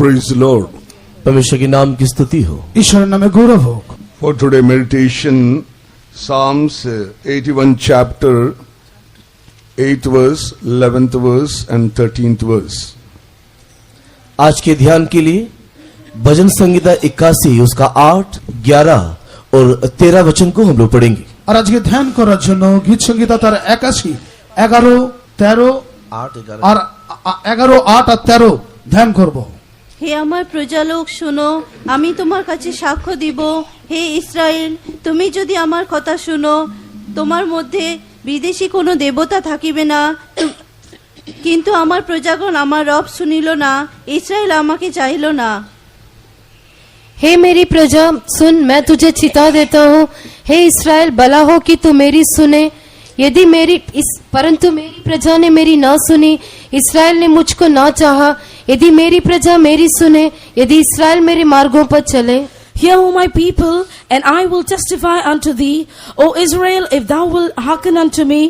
Praise the Lord. परमेश्वर के नाम की स्तुति हो। ईश्वर नामे गौरव हो। For today meditation, Psalms 81 chapter, 8th verse, 11th verse and 13th verse. आज के ध्यान के लिए भजन संहिता 81 उसका 8, 11 और 13 वचन को हम लोग पढ़ेंगे। আর আজকে ধ্যান করার জন্য গীত সংহিতা তার 81, 11, 13 আর 11, 8 আর 13 ধ্যান করব। হে আমার প্রজালোক শোনো, আমি তোমার কাছে সাক্ষ্য দিব। হে ইসরায়েল, তুমি যদি আমার কথা শুনো, তোমার মধ্যে বিদেশি কোনো দেবতা থাকিবে না। কিন্তু আমার প্রজাগণ আমার রব শুনিল না, ইসরায়েল আমাকে চাইল না। हे मेरी प्रजा सुन, मैं तुझे चिता देता हूँ। हे इस्राएल, भला हो कि तू मेरी सुने। यदि परंतु मेरी प्रजा ने मेरी ना सुनी, इस्राएल ने मुझको ना चाहा। यदि मेरी प्रजा मेरी सुने, यदि इस्राएल मेरे मार्गों पर चले। Hear, O my people, and I will testify unto thee, O Israel, if thou wilt hearken unto me.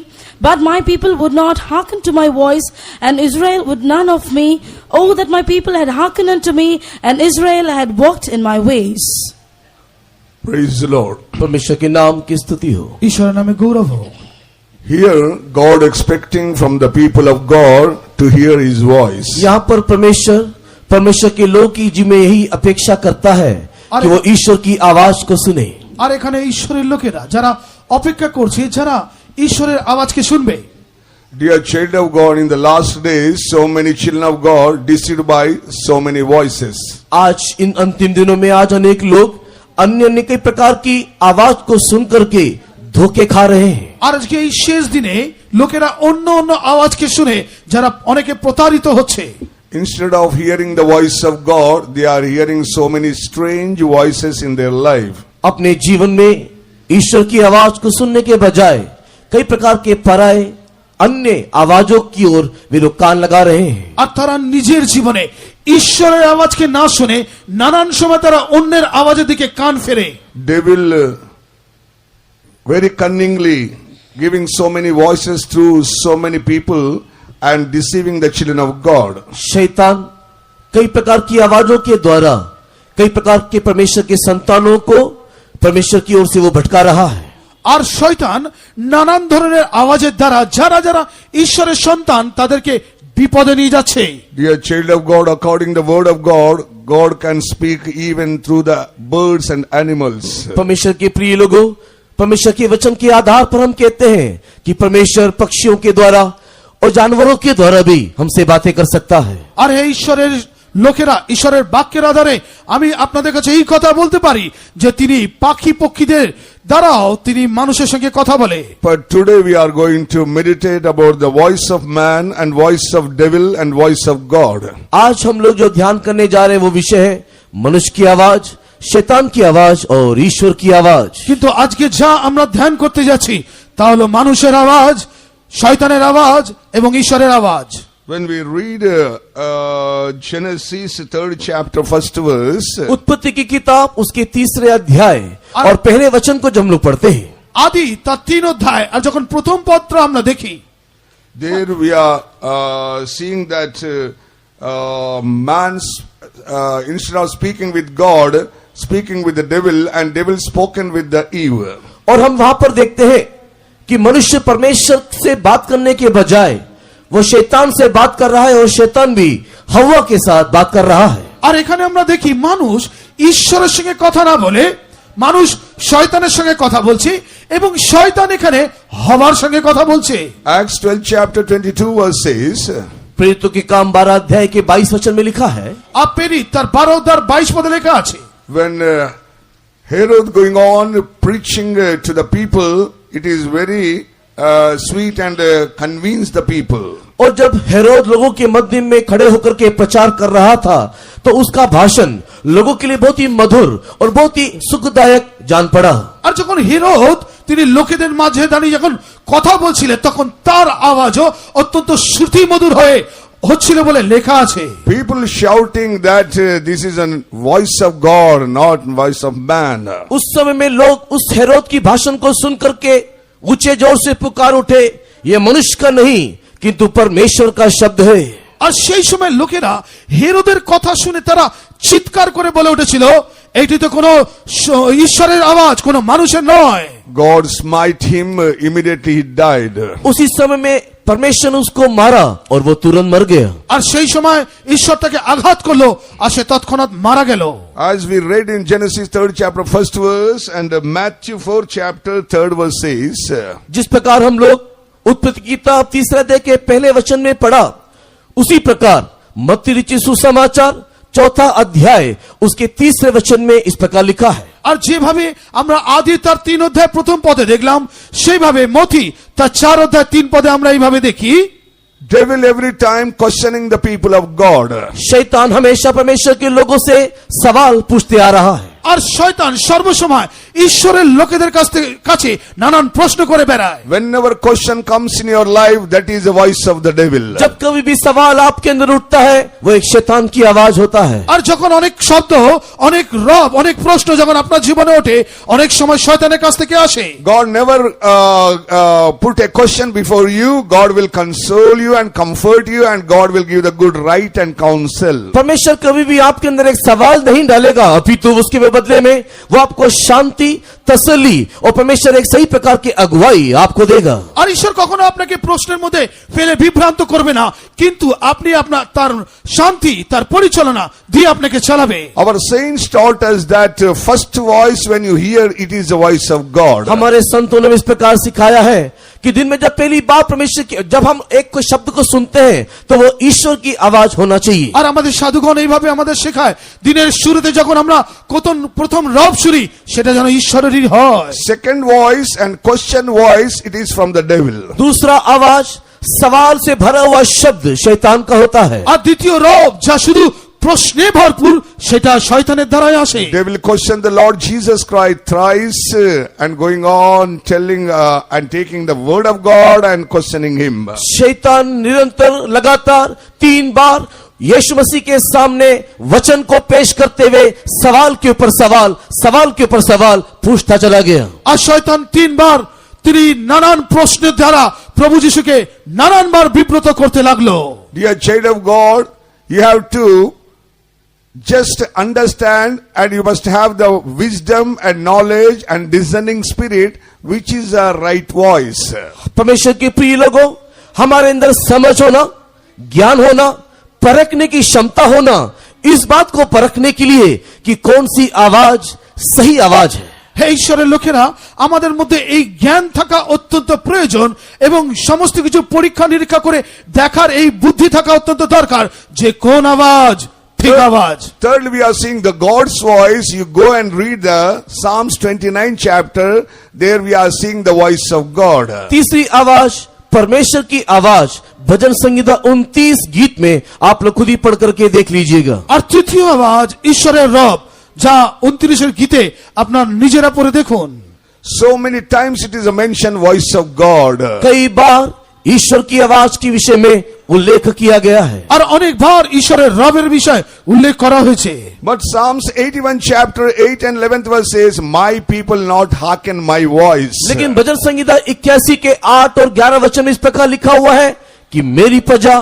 But my people would not hearken to my voice, and Israel would none of me. Oh, that my people had hearkened unto me, and Israel had walked in my ways. Praise the Lord. परमेश्वर के नाम की स्तुति हो। ईश्वर नामे गौरव हो। Here, God expecting from the people of God to hear His voice. यहाँ पर परमेश्वर के लोग की जी में यही अपेक्षा करता है कि वो ईश्वर की आवाज को सुने। আর এখানে ঈশ্বরের লোকেরা যারা অপেক্ষা করছে, যারা ঈশ্বরের আওয়াজকে শুনবে। Dear child of God, in the last days, so many children of God deceived by so many voices. आज इन अंतिम दिनों में आज अनेक लोग अन्य कई प्रकार की आवाज को सुन करके धोखे खा रहे हैं। আর আজকে এই শেষ দিনে লোকেরা অন্য অন্য আওয়াজকে শুনে যারা অনেকে প্রতারিত হচ্ছে। Instead of hearing the voice of God, they are hearing so many strange voices in their life. अपने जीवन में ईश्वर की आवाज को सुनने के बजाय कई प्रकार के पराये अन्य आवाजों की ओर वे लोग कान लगा रहे हैं। আর তারা নিজের জীবনে ঈশ্বরের আওয়াজকে না শুনে নানান সময় তারা অন্যের আওয়াজের দিকে কান ফেরে। Devil very cunningly giving so many voices to so many people and deceiving the children of God. शैतान कई प्रकार की आवाजों के द्वारा कई प्रकार के परमेश्वर के संतानों को परमेश्वर की ओर से वो भटका रहा है। আর শয়তান নানান ধরনের আওয়াজের দ্বারা যারা যারা ঈশ্বরের সন্তান তাদেরকে বিপদে নিয়ে যাচ্ছে। Dear child of God, according to the word of God, God can speak even through the birds and animals. परमेश्वर के प्रिय लोगों, परमेश्वर के वचन के आधार पर हम कहते हैं कि परमेश्वर पक्षियों के द्वारा और जानवरों के द्वारा भी हमसे बातें कर सकता है। আর এই ঈশ্বরের লোকেরা ঈশ্বরের বাক্যের আধারে আমি আপনাদের কাছে এই কথা বলতে পারি যে তিনি পাখি পক্ষীদের দ্বারাও তিনি মানুষের সঙ্গে কথা বলে। But today we are going to meditate about the voice of man and voice of devil and voice of God. आज हम लोग जो ध्यान करने जा रहे हैं वो विषय है मनुष्य की आवाज, शैतान की आवाज और ईश्वर की आवाज। কিন্তু আজকে যা আমরা ধ্যান করতে যাচ্ছি তা হলো মানুষের আওয়াজ, শয়তানের আওয়াজ এবং ঈশ্বরের আওয়াজ। When we read Genesis 3rd chapter 1st verse, उत्पत्ति की किताब उसके 3रे अध्याय और पहले वचन को जब हम लोग पढ़ते हैं, আদি তার 3 অধ্যায় আর যখন প্রথম পত্র আমরা দেখি, there we are seeing that man's instead of speaking with God, speaking with the devil, and devil spoken with the Eve. और हम वहां पर देखते हैं कि मनुष्य परमेश्वर से बात करने के बजाय वो शैतान से बात कर रहा है और शैतान भी हव्वा के साथ बात कर रहा है। আর এখানে আমরা দেখি মানুষ ঈশ্বরের সঙ্গে কথা না বলে মানুষ শয়তানের সঙ্গে কথা বলছে এবং শয়তান এখানে হওয়ার সঙ্গে কথা বলছে। Acts 12 chapter 22 verse says, प्रेरितों के काम 12 अध्याय के 22 वचन में लिखा है, প্রেরিত তার 12 অধ্যায় 22 পদে লেখা আছে, when Herod going on preaching to the people, it is very sweet and convince the people. और जब हेरोद लोगों के मध्य में खड़े होकर के प्रचार कर रहा था तो उसका भाषण लोगों के लिए बहुत ही मधुर और बहुत ही सुखदायक जान पड़ा। আর যখন হেরোদ তিনি লোকেদের মাঝে দাঁড়িয়ে যখন কথা বলছিলেন তখন তার আওয়াজও অত্যন্ত শ্রুতি মধুর হয়ে হচ্ছিল বলে লেখা আছে। People shouting that this is a voice of God, not voice of man. उस समय में लोग उस हेरोद की भाषण को सुन करके ऊंचे जोर से पुकार उठे, ये मनुष्य का नहीं किंतु परमेश्वर का शब्द है। আর সেই সময় লোকেরা হেরোদের কথা শুনে তারা চিৎকার করে বলে উঠেছিল, এটি তো কোনো ঈশ্বরের আওয়াজ, কোনো মানুষের নয়। God smite him, immediately he died. उसी समय में परमेश्वर ने उसको मारा और वो तुरंत मर गया। আর সেই সময় ঈশ্বর তাকে আঘাত করলো আর সে তৎক্ষণাৎ মারা গেল। As we read in Genesis 3rd chapter 1st verse and Matthew 4th chapter 3rd verse says, जिस प्रकार हम लोग उत्पत्ति की किताब 3 अध्याय के पहले वचन में पढ़ा, उसी प्रकार मत्ती रचित सुसमाचार 4 अध्याय उसके 3 वचन में इस प्रकार लिखा है। আর যেভাবে আমরা আদি তার 3 অধ্যায় প্রথম পদে দেখলাম, সেইভাবে মথি তার 4 অধ্যায় 3 পদে আমরা এইভাবে দেখি, devil every time questioning the people of God. शैतान हमेशा परमेश्वर के लोगों से सवाल पूछते आ रहा है। আর শয়তান সর্বসময় ঈশ্বরের লোকেদের কাছে নানান প্রশ্ন করে বেড়ায়। Whenever question comes in your life, that is the voice of the devil. जब कभी भी सवाल आपके अंदर उठता है, वो एक शैतान की आवाज होता है। আর যখন অনেক শব্দ, অনেক রব, অনেক প্রশ্ন যখন আপনার জীবনে ওঠে, অনেক সময় শয়তানের কাছ থেকে আসে। God never put a question before you. God will console you and comfort you, and God will give the good right and counsel. परमेश्वर कभी भी आपके अंदर एक सवाल नहीं डालेगा, अपितु उसके बदले में वो आपको शांति, तसल्ली और परमेश्वर एक सही प्रकार की अगुवाई आपको देगा। আর ঈশ্বর কখনো আপনাকে প্রশ্নের মধ্যে ফেলে বিভ্রান্ত করবে না, কিন্তু আপনি আপনার তার শান্তি, তার পরিচালনা দিয়ে আপনাকে চালাবে। Our saints taught us that first voice when you hear, it is the voice of God. हमारे संतों ने इस प्रकार सिखाया है कि दिन में जब पहली बार परमेश्वर की, जब हम एक कोई शब्द को सुनते हैं तो वो ईश्वर की आवाज होना चाहिए। আর আমাদের সাধুগণ এইভাবে আমাদের শেখায়, দিনের শুরুতে যখন আমরা প্রথম রব শুনি, সেটা যেন ঈশ্বরেরই হয়। Second voice and question voice, it is from the devil. दूसरा आवाज सवाल से भरा हुआ शब्द शैतान का होता है। আর দ্বিতীয় রব যা শুধু প্রশ্নে ভরপুর, সেটা শয়তানের দ্বারাই আসে। They will question the Lord Jesus Christ thrice and going on telling and taking the word of God and questioning him. शैतान निरंतर लगातार 3 बार यीशु मसीह के सामने वचन को पेश करते हुए सवाल के ऊपर सवाल, सवाल के ऊपर सवाल पूछता चला गया। আর শয়তান 3 বার তিনি নানান প্রশ্নের দ্বারা প্রভু যিশুকে নানানবার বিব্রত করতে লাগলো। Dear child of God, you have to just understand, and you must have the wisdom and knowledge and discerning spirit, which is a right voice. परमेश्वर के प्रिय लोगों, हमारे अंदर समझ होना, ज्ञान होना, परखने की क्षमता होना, इस बात को परखने के लिए कि कौन सी आवाज सही आवाज है। হে ঈশ্বরের লোকেরা, আমাদের মধ্যে এই জ্ঞান থাকা অত্যন্ত প্রয়োজন এবং সমস্ত কিছু পরীক্ষা নিরীক্ষা করে দেখার এই বুদ্ধি থাকা অত্যন্ত দরকার যে কোন আওয়াজ ঠিক আওয়াজ। Thirdly, we are seeing the God's voice. You go and read the Psalms 29 chapter. There we are seeing the voice of God. तीसरी आवाज परमेश्वर की आवाज भजन संहिता 29 गीत में आप लोग खुद ही पढ़ करके देख लीजिएगा। আর তৃতীয় আওয়াজ ঈশ্বরের রব, যা 29 গীতে আপনার নিজেরা পড়ে দেখুন। So many times it is a mentioned voice of God. कई बार ईश्वर की आवाज के विषय में उल्लेख किया गया है। আর অনেকবার ঈশ্বরের রবের বিষয় উল্লেখ করা হয়েছে। But Psalms 81 chapter 8 and 11th verse says, my people not hearken my voice. लेकिन भजन संहिता 81 के 8 और 11 वचन में इस प्रकार लिखा हुआ है कि मेरी प्रजा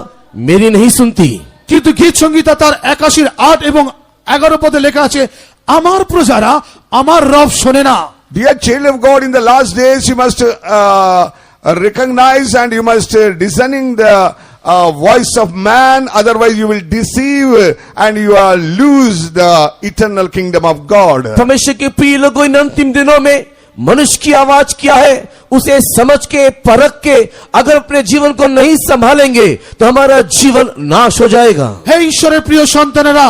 मेरी नहीं सुनती। কিন্তু গীত সংহিতা তার 81 8 এবং 11 পদে লেখা আছে, আমার প্রজারা আমার রব শোনে না। Dear child of God, in the last days you must recognize and you must discerning the voice of man, otherwise you will deceive and you will lose the eternal kingdom of God. परमेश्वर के प्रिय लोगों, इन अंतिम दिनों में मनुष्य की आवाज क्या है उसे समझ के परख के अगर अपने जीवन को नहीं संभालेंगे तो हमारा जीवन नाश हो जाएगा। হে ঈশ্বরের প্রিয় সন্তানেরা,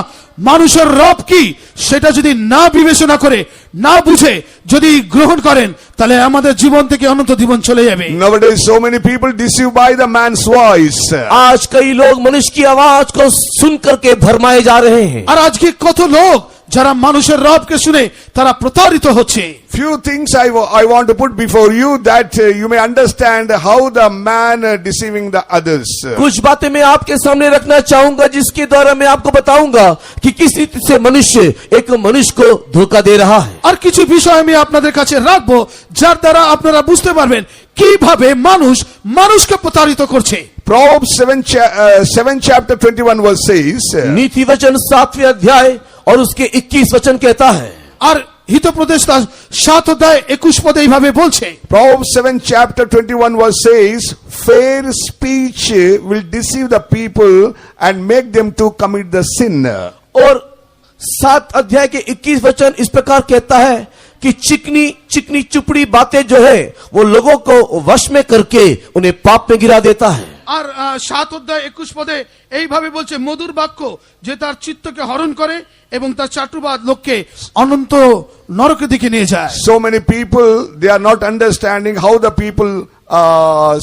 মানুষের রব কি সেটা যদি না বিবেচনা করে, না বুঝে যদি গ্রহণ করেন, তাহলে আমাদের জীবন থেকে অনন্ত জীবন চলে যাবে। Nowadays so many people deceived by the man's voice. आज कई लोग मनुष्य की आवाज को सुन करके भरमाए जा रहे हैं। আর আজকে কত লোক যারা মানুষের রবকে শুনে তারা প্রতারিত হচ্ছে। Few things I want to put before you that you may understand how the man deceiving the others. कुछ बातें मैं आपके सामने रखना चाहूंगा जिसके द्वारा मैं आपको बताऊंगा कि किस रीति से मनुष्य एक मनुष्य को धोखा दे रहा है। আর কিছু বিষয় আমি আপনাদের কাছে রাখবো যার দ্বারা আপনারা বুঝতে পারবেন কিভাবে মানুষ মানুষকে প্রতারিত করছে। Proverbs 7 chapter 21 verse says, नीति वचन 7वें अध्याय और उसके 21 वचन कहता है, আর হিতোপদেশ 7 অধ্যায় 21 পদে এইভাবে বলছে, Proverbs 7 chapter 21 verse says, fair speech will deceive the people and make them to commit the sin. और 7 अध्याय के 21 वचन इस प्रकार कहता है कि चिकनी चिकनी चुपड़ी बातें जो है वो लोगों को वश में करके उन्हें पाप में गिरा देता है। আর 7 অধ্যায় 21 পদে এইভাবে বলছে, মধুর বাক্য যে তার চিত্তকে হরণ করে এবং তার চাটুবাদ লোককে অনন্ত নরকের দিকে নিয়ে যায়। So many people, they are not understanding how the people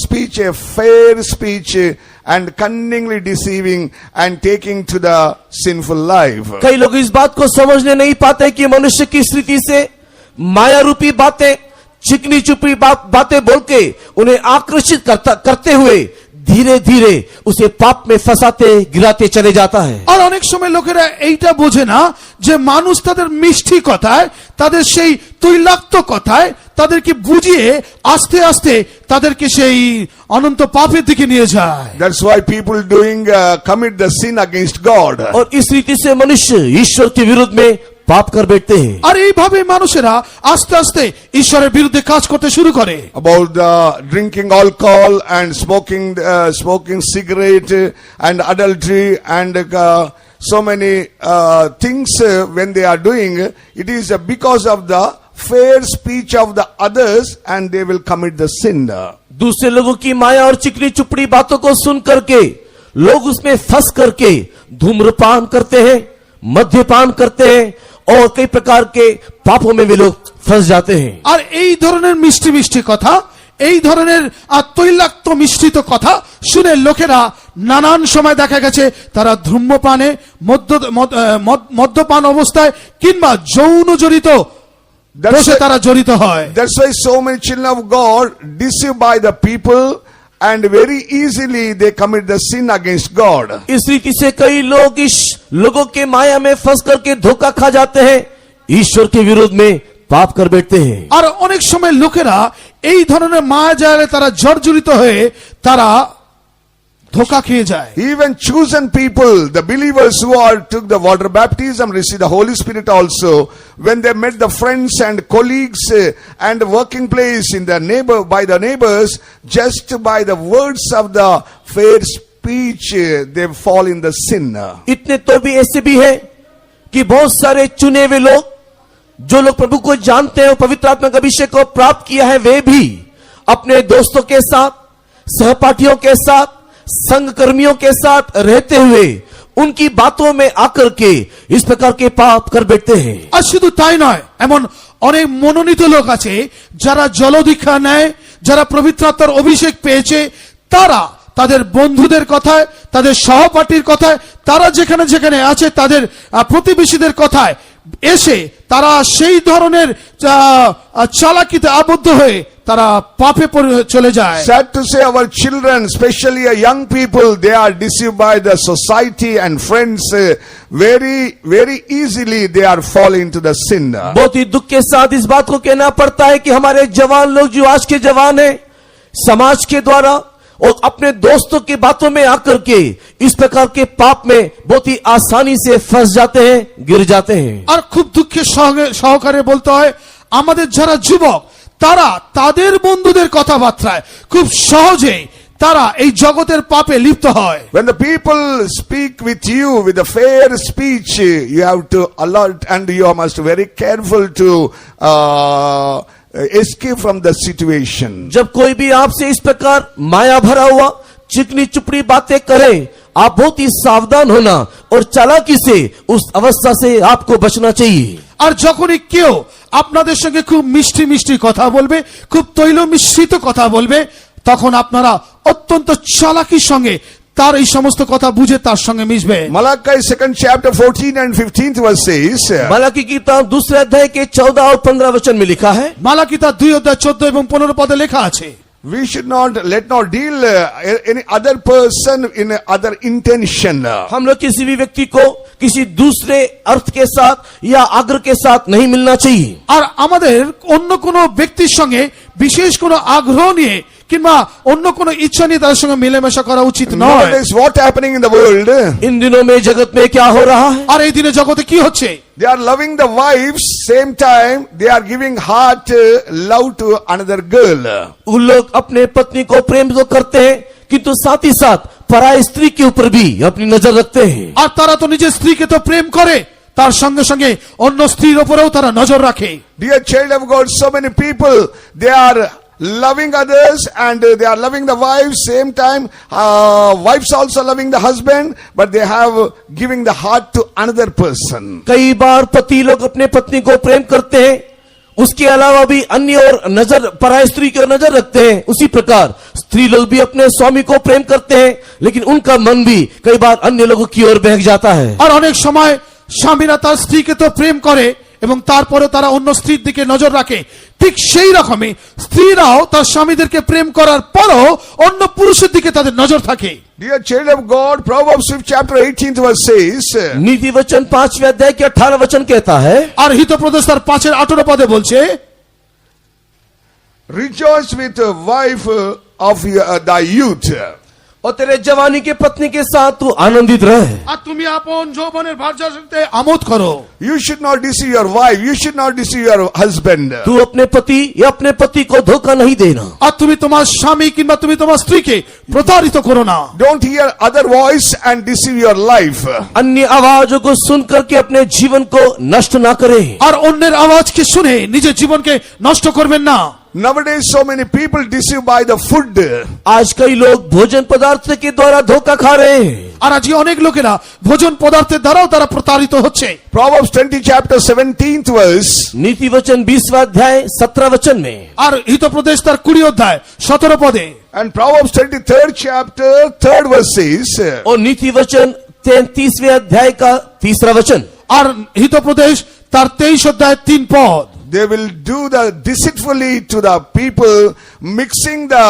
speech a fair speech and cunningly deceiving and taking to the sinful life. कई लोग इस बात को समझने नहीं पाते कि मनुष्य की स्थिति से माया रूपी बातें चिकनी चुपड़ी बातें बोल के उन्हें आकर्षित करते हुए धीरे धीरे उसे पाप में फंसाते गिराते चले जाता है। আর অনেক সময় লোকেরা এইটা বোঝে না যে মানুষ তাদের মিষ্টি কথায়, তাদের সেই তৈলাক্ত কথায় তাদেরকে বুঝিয়ে আস্তে আস্তে তাদেরকে সেই অনন্ত পাপের দিকে নিয়ে যায়। That's why people commit the sin against God. और इस रीति से मनुष्य ईश्वर के विरुद्ध में पाप कर बैठते हैं। আর এইভাবে মানুষেরা আস্তে আস্তে ঈশ্বরের বিরুদ্ধে কাজ করতে শুরু করে। About the drinking alcohol and smoking cigarette and adultery and so many things when they are doing, it is because of the fair speech of the others and they will commit the sin. दूसरे लोगों की माया और चिकनी चुपड़ी बातों को सुन करके लोग उसमें फंस करके धूम्रपान करते हैं, मद्यपान करते हैं और कई प्रकार के पापों में वे लोग फंस जाते हैं। আর এই ধরনের মিষ্টি মিষ্টি কথা, এই ধরনের তৈলাক্ত মিশ্রিত কথা শুনে লোকেরা নানান সময় দেখা গেছে তারা ধূমপানে, মদ্যপান অবস্থায় কিংবা যৌন জড়িত দোষে তারা জড়িত হয়। That's why so many children of God deceived by the people and very easily they commit the sin against God. इस रीति से कई लोग इस लोगों के माया में फंस करके धोखा खा जाते हैं, ईश्वर के विरोध में पाप कर बैठते हैं। আর অনেক সময় লোকেরা এই ধরনের মায়া জালে তারা জর্জরিত হয়ে তারা ধোঁকা খেয়ে যায়। Even chosen people, the believers who took the water baptism, received the Holy Spirit also, when they met the friends and colleagues and working place in the by the neighbors, just by the words of the fair speech, they fall in the sin. इतने तो भी ऐसे भी है कि बहुत सारे चुने हुए लोग जो लोग प्रभु को जानते हैं और पवित्र आत्मा का अभिषेक को प्राप्त किया है, वे भी अपने दोस्तों के साथ, सहपाठियों के साथ, संघ कर्मियों के साथ रहते हुए उनकी बातों में आकर के इस प्रकार के पाप कर बैठते हैं। আর শুধু তাই নয়, এমন অনেক মনোনীত লোক আছে যারা জলদীক্ষা নেয়, যারা পবিত্র আত্মার অভিষেক পেয়েছে, তারা তাদের বন্ধুদের কথায়, তাদের সহপাঠীর কথায়, তারা যেখানে যেখানে আছে তাদের প্রতিবেশীদের কথায় এসে তারা সেই ধরনের চালাকিতে আবদ্ধ হয়ে তারা পাপে চলে যায়। Sad to say, our children, especially young people, they are deceived by the society and friends. Very easily they are falling into the sin. बहुत ही दुख के साथ इस बात को कहना पड़ता है कि हमारे जवान लोग जो आज के जवान हैं, समाज के द्वारा और अपने दोस्तों की बातों में आकर के इस प्रकार के पाप में बहुत ही आसानी से फंस जाते हैं, गिर जाते हैं। আর খুব দুঃখের সহকারে বলতে হয়, আমাদের যারা যুবক তারা তাদের বন্ধুদের কথাবার্তায় খুব সহজেই তারা এই জগতের পাপে লিপ্ত হয়। When the people speak with you with a fair speech, you have to alert and you must be very careful to escape from the situation. जब कोई भी आपसे इस प्रकार माया भरा हुआ चिकनी चुपड़ी बातें करे, आप बहुत ही सावधान होना और चालाकी से उस अवस्था से आपको बचना चाहिए। আর যখনই কেউ আপনাদের সঙ্গে খুব মিষ্টি মিষ্টি কথা বলবে, খুব তৈল মিশ্রিত কথা বলবে, তখন আপনারা অত্যন্ত চালাকির সঙ্গে তার এই সমস্ত কথা বুঝে তার সঙ্গে মিশবে। Malachi 2nd chapter 14 and 15th verse says, Malachi की किताब दूसरे अध्याय के 14 और 15 वचन में लिखा है, মালাকি তার 2:14 এবং 15 পদে লেখা আছে, we should not deal any other person in other intention. हम लोग किसी भी व्यक्ति को किसी दूसरे अर्थ के साथ या आग्रह के साथ नहीं मिलना चाहिए। আর আমাদের অন্য কোনো ব্যক্তির সঙ্গে বিশেষ কোনো আগ্রহ নিয়ে কিংবা অন্য কোনো ইচ্ছা নিয়ে তার সঙ্গে মেলামেশা করা উচিত নয়। Nowadays what happening in the world? इन दिनों में जगत में क्या हो रहा है, আর এই দিনে জগতে কি হচ্ছে, They are loving the wives, same time they are giving heart love to another girl. उन लोग अपने पत्नी को प्रेम तो करते हैं किंतु साथ ही साथ पराई स्त्री के ऊपर भी अपनी नजर रखते हैं। আর তারা তো নিজের স্ত্রীকে তো প্রেম করে, তার সঙ্গে সঙ্গে অন্য স্ত্রীর উপরেও তারা নজর রাখে। Dear child of God, so many people, they are loving others and they are loving the wives, same time wives also loving the husband, but they have giving the heart to another person. कई बार पति लोग अपने पत्नी को प्रेम करते हैं, उसके अलावा भी अन्य और नजर पराई स्त्री की ओर नजर रखते हैं। उसी प्रकार स्त्री लोग भी अपने स्वामी को प्रेम करते हैं, लेकिन उनका मन भी कई बार अन्य लोगों की ओर बहक जाता है। আর অনেক সময় স্বামীরা তার স্ত্রীকে তো প্রেম করে এবং তারপরে তারা অন্য স্ত্রীর দিকে নজর রাখে, ঠিক সেই রকমই স্ত্রীরাও তার স্বামীদেরকে প্রেম করার পরও অন্য পুরুষের দিকে তাদের নজর থাকে। Dear child of God, Proverbs chapter 18th verse says, नीति वचन 5वें अध्याय के 18 वचन कहता है, আর হিতোপদেশ তার 5:18 পদে বলছে, rejoice with the wife of thy youth. और तेरे जवानी के पत्नी के साथ तू आनंदित रहे। আর তুমি আপন যৌবনের ভার্যার সাথে আমোদ করো। You should not deceive your wife, you should not deceive your husband. तू अपने पति या अपने पति को धोखा नहीं देना। আর তুমি তোমার স্বামী কিংবা তুমি তোমার স্ত্রীকে প্রতারিত করো না। Don't hear other voice and deceive your life. अन्य आवाजों को सुन करके अपने जीवन को नष्ट ना करें। আর অন্যের আওয়াজকে শুনে নিজের জীবনকে নষ্ট করবেন না। Nowadays so many people deceive by the food. आज कई लोग भोजन पदार्थ के द्वारा धोखा खा रहे हैं। আর আজকে অনেক লোকেরা ভোজন পদার্থের দ্বারাও তারা প্রতারিত হচ্ছে। Proverbs 20 chapter 17th verse. नीति वचन 20वां अध्याय 17 वचन में, আর হিতোপদেশ তার 20 অধ্যায় 17 পদে, And Proverbs 23rd chapter 3rd verse says, और नीति वचन 33वें अध्याय का 3रा वचन, আর হিতোপদেশ তার 23 অধ্যায় 3 পদ, they will do the deceitfully to the people, mixing the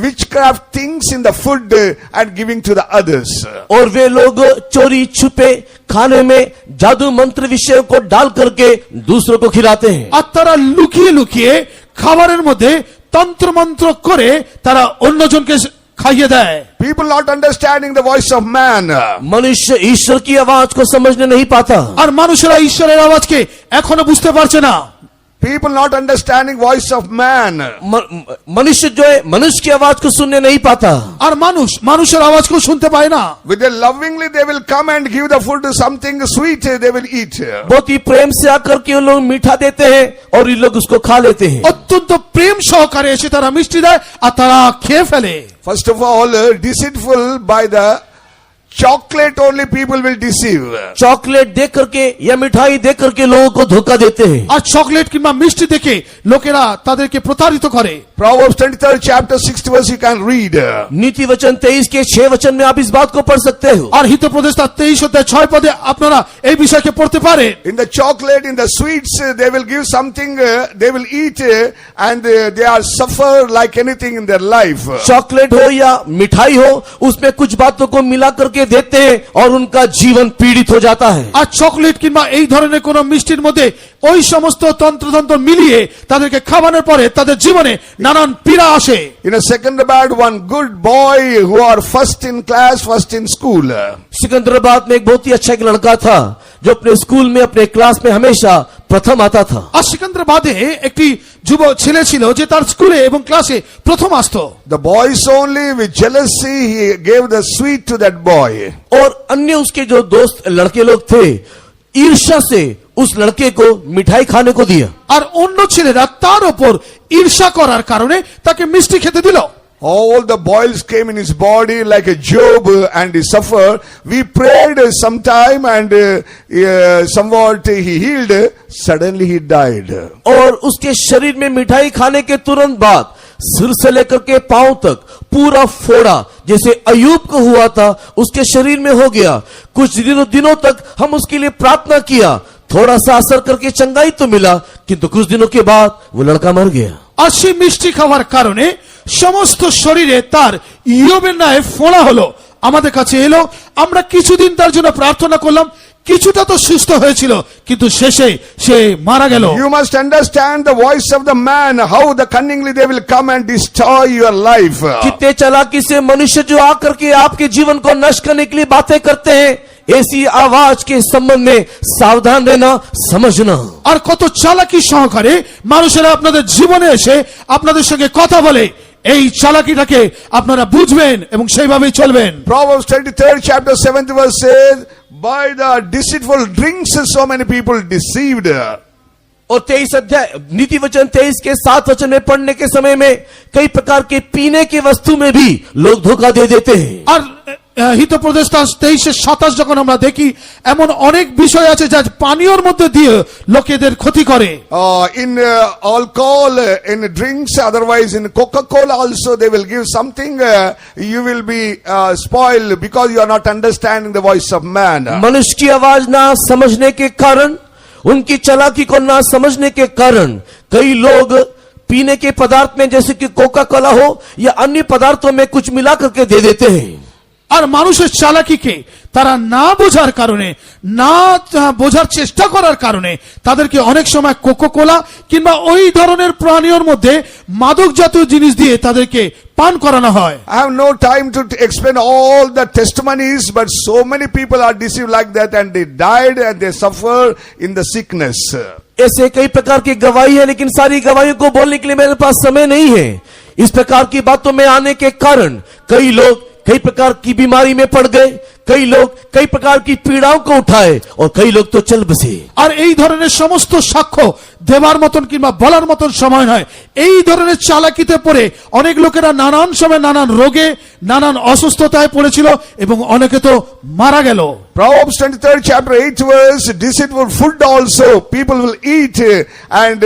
witchcraft things in the food and giving to the others. और वे लोग चोरी छुपे खाने में जादू मंत्र विषयों को डाल करके दूसरों को खिलाते हैं। আর তারা লুকিয়ে লুকিয়ে খাবারের মধ্যে তন্ত্রমন্ত্র করে তারা অন্যজনকে খাইয়ে দেয়। People not understanding the voice of man. मनुष्य ईश्वर की आवाज को समझने नहीं पाता। আর মানুষেরা ঈশ্বরের আওয়াজকে এখনো বুঝতে পারছে না। People not understanding voice of man. मनुष्य जो है मनुष्य की आवाज को सुनने नहीं पाता। আর মানুষের আওয়াজকেও শুনতে পায় না। With their lovingly they will come and give the food something sweet they will eat. बहुत ही प्रेम से आकर के वो लोग मीठा देते हैं और ये लोग उसको खा लेते हैं। অত্যন্ত প্রেম সহকারে এসে তারা মিষ্টি দেয় আর তারা খেয়ে ফেলে। First of all, deceitful by the chocolate only people will deceive. Chocolate दे करके या मिठाई दे करके लोगों को धोखा देते हैं। আর চকলেট কিংবা মিষ্টি দেখে লোকেরা তাদেরকে প্রতারিত করে। Proverbs 23rd chapter 6th verse you can read. नीति वचन 23 के 6 वचन में आप इस बात को पढ़ सकते हो। আর হিতোপদেশ তার 23 অধ্যায় 6 পদে আপনারা এই বিষয়কে পড়তে পারেন। In the chocolate, in the sweets, they will give something they will eat and they are suffer like anything in their life. Chocolate हो या मिठाई हो, उसमें कुछ बातों को मिला करके देते हैं और उनका जीवन पीड़ित हो जाता है। আর চকলেট কিংবা এই ধরনের কোন মিষ্টির মধ্যে ওই সমস্ত তন্ত্রতন্ত্র মিলিয়ে তাদেরকে খাওয়ানোর পরে তাদের জীবনে নানান পীড়া আসে। In a Secunderabad, one good boy who are first in class, first in school. Secunderabad में एक बहुत ही अच्छा एक लड़का था जो अपने स्कूल में अपने क्लास में हमेशा प्रथम आता था। আর সিকান্দ্রাবাদে একটি যুব ছেলে ছিল যে তার স্কুলে এবং ক্লাসে প্রথম আসতো। The boys only with jealousy he gave the sweet to that boy. और अन्य उसके जो दोस्त लड़के लोग थे ईर्ष्या से उस लड़के को मिठाई खाने को दिया। আর অন্য ছেলেরা তার উপর ঈর্ষা করার কারণে তাকে মিষ্টি খেতে দিল। All the boils came in his body like a Job and he suffered. We prayed sometime and somewhat he healed. Suddenly he died. और उसके शरीर में मिठाई खाने के तुरंत बाद सिर से लेकर के पांव तक पूरा फोड़ा जैसे अयूब को हुआ था उसके शरीर में हो गया। कुछ दिनों तक हम उसके लिए प्रार्थना किया, थोड़ा सा असर करके चंगाई तो मिला, किंतु कुछ दिनों के बाद वो लड़का मर गया। আর সেই মিষ্টি খাওয়ার কারণে সমস্ত শরীরে তার ইয়োবের ন্যায় ফোঁড়া হলো, আমাদের কাছে এলো, আমরা কিছুদিন তার জন্য প্রার্থনা করলাম, কিছুটা তো সুস্থ হয়েছিল, কিন্তু শেষে সে মারা গেল। You must understand the voice of the man, how the cunningly they will come and destroy your life. कितने चालाकी से मनुष्य जो आकर के आपके जीवन को नष्ट करने के लिए बातें करते हैं, ऐसी आवाज के संबंध में सावधान रहना, समझना। আর কত চালাকি সহকারে মানুষেরা আপনাদের জীবনে এসে আপনাদের সঙ্গে কথা বলে, এই চালাকিটাকে আপনারা বুঝবেন এবং সেইভাবেই চলবেন। Proverbs 23rd chapter 7th verse says, by the deceitful drinks so many people deceived. और 23 अध्याय नीति वचन 23 के 7 वचन में पढ़ने के समय में कई प्रकार के पीने की वस्तु में भी लोग धोखा दे देते हैं। আর হিতোপদেশ 23:27 যখন আমরা দেখি, এমন অনেক বিষয় আছে যা পানীয়র মধ্যে দিয়ে লোকেদের ক্ষতি করে। In alcohol, in drinks, otherwise in Coca-Cola also they will give something, you will be spoiled because you are not understanding the voice of man. मनुष्य की आवाज ना समझने के कारण, उनकी चालाकी को ना समझने के कारण कई लोग पीने के पदार्थ में जैसे कि कोका कोला हो या अन्य पदार्थों में कुछ मिला करके दे देते हैं। আর মানুষের চালাকিকে তারা না বোঝার কারণে, না বোঝার চেষ্টা করার কারণে তাদেরকে অনেক সময় কোকোকোলা কিংবা ওই ধরনের পানীয়র মধ্যে মাদক জাতীয় জিনিস দিয়ে তাদেরকে পান করানো হয়। I have no time to explain all the testimonies, but so many people are deceived like that and they died and they suffer in the sickness. ऐसे कई प्रकार की गवाही है, लेकिन सारी गवाहियों को बोलने के लिए मेरे पास समय नहीं है। इस प्रकार की बातों में आने के कारण कई लोग कई प्रकार की बीमारी में पड़ गए, कई लोग कई प्रकार की पीड़ाओं को उठाए और कई लोग तो चल बसे। আর এই ধরনের সমস্ত সাক্ষ্য দেবার মতন কিংবা বলার মতন সময় নয়। এই ধরনের চালাকিতে পড়ে অনেক লোকেরা নানান সময় নানান রোগে, নানান অসুস্থতায় পড়েছিল এবং অনেকে তো মারা গেল। Proverbs 23rd chapter 8 verse, deceitful food also people will eat and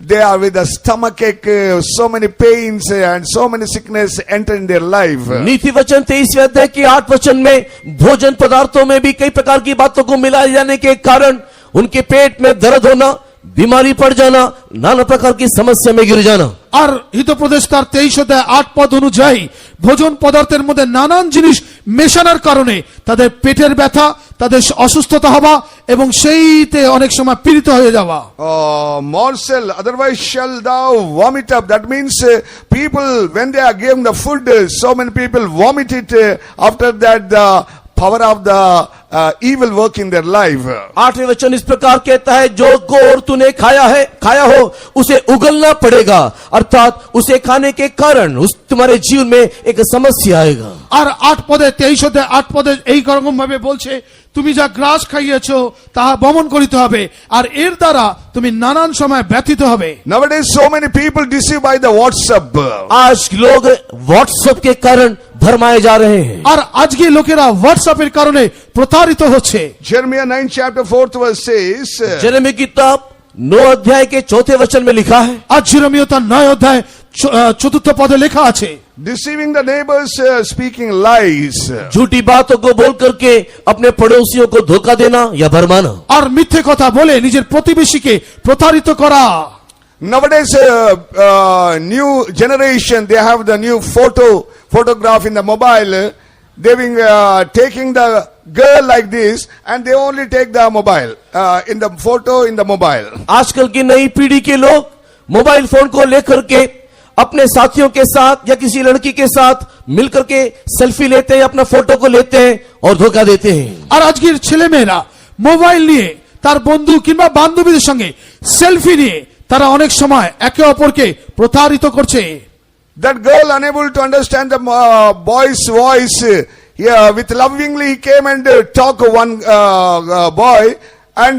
they are with a stomachache, so many pains and so many sickness enter in their life. नीति वचन 23वें अध्याय के 8 वचन में भोजन पदार्थों में भी कई प्रकार की बातों को मिलाए जाने के कारण उनके पेट में दर्द होना, बीमारी पड़ जाना, नाना प्रकार की समस्या में गिर जाना। আর হিতোপদেশ তার 23:8 অনুযায়ী ভোজন পদার্থের মধ্যে নানান জিনিস মেশানোর কারণে তাদের পেটের ব্যথা, তাদের অসুস্থতা হওয়া এবং সেইতে অনেক সময় পীড়িত হয়ে যাওয়া। Morsel, otherwise shall thou vomit up. That means people when they are given the food, so many people vomit it. After that the power of the evil work in their life. 8वें वचन इस प्रकार कहता है, जो गोर तूने खाया हो उसे उगलना पड़ेगा, अर्थात उसे खाने के कारण उस तुम्हारे जीवन में एक समस्या आएगा। আর 23:8 এই রকম ভাবে বলছে, তুমি যা গ্রাস খাইয়েছো তাহা বমন করিতে হবে, আর এর দ্বারা তুমি নানান সময় ব্যথিত হবে। Nowadays so many people deceived by the WhatsApp. आज लोग व्हाट्सएप के कारण भरमाए जा रहे हैं। আর আজকে লোকেরা হোয়াটসঅ্যাপের কারণে প্রতারিত হচ্ছে। Jeremiah 9 chapter 4th verse says, यिर्मयाह की किताब 9 अध्याय के 4 वचन में लिखा है, আর জিরমীয় তার 9 অধ্যায় 4 পদে লেখা আছে, deceiving the neighbors, speaking lies. झूठी बातों को बोल करके अपने पड़ोसियों को धोखा देना या भरमाना। আর মিথ্যে কথা বলে নিজের প্রতিবেশীকে প্রতারিত করা। Nowadays new generation, they have the new photograph in the mobile. They've been taking the girl like this and they only take the mobile in the photo in the mobile. आजकल की नई पीढ़ी के लोग मोबाइल फोन को लेकर के अपने साथियों के साथ या किसी लड़की के साथ मिलकर के सेल्फी लेते हैं, अपना फोटो को लेते हैं और धोखा देते हैं। আর আজকের ছেলেমেয়েরা মোবাইল নিয়ে তার বন্ধু কিংবা বান্ধবীদের সঙ্গে সেলফি নিয়ে তারা অনেক সময় একে অপরকে প্রতারিত করছে। That girl unable to understand the boy's voice, with lovingly he came and talk one boy and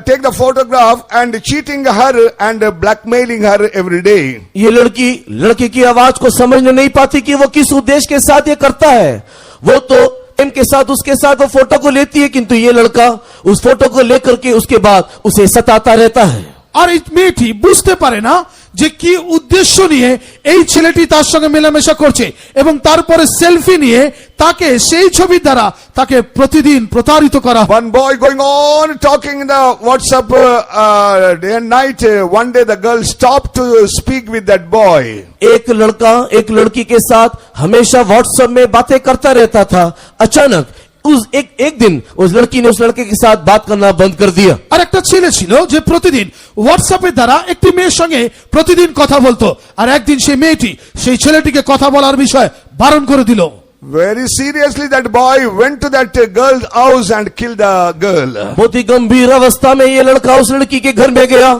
take the photograph and cheating her and blackmailing her every day. ये लड़की लड़के की आवाज को समझने नहीं पाती कि वो किस उद्देश्य के साथ ये करता है। वो तो प्रेम के साथ उसके साथ वो फोटो को लेती है, किंतु ये लड़का उस फोटो को लेकर के उसके बाद उसे सताता रहता है। আর এই মেয়েটি বুঝতে পারে না যে কি উদ্দেশ্য নিয়ে এই ছেলেটি তার সঙ্গে মেলামেশা করছে, এবং তারপরে সেলফি নিয়ে তাকে সেই ছবির দ্বারা তাকে প্রতিদিন প্রতারিত করা হয়। One boy going on talking in the WhatsApp day and night. One day the girl stopped to speak with that boy. एक लड़का एक लड़की के साथ हमेशा व्हाट्सएप में बातें करता रहता था। अचानक उस एक दिन उस लड़की ने उस लड़के के साथ बात करना बंद कर दिया। আর একটা ছেলে ছিল যে প্রতিদিন হোয়াটসঅ্যাপের দ্বারা একটি মেয়ের সঙ্গে প্রতিদিন কথা বলতো, আর একদিন সেই মেয়েটি সেই ছেলেটিকে কথা বলার বিষয়ে বারণ করে দিল। Very seriously that boy went to that girl's house and killed the girl. बहुत ही गंभीर अवस्था में ये लड़का उस लड़की के घर में गया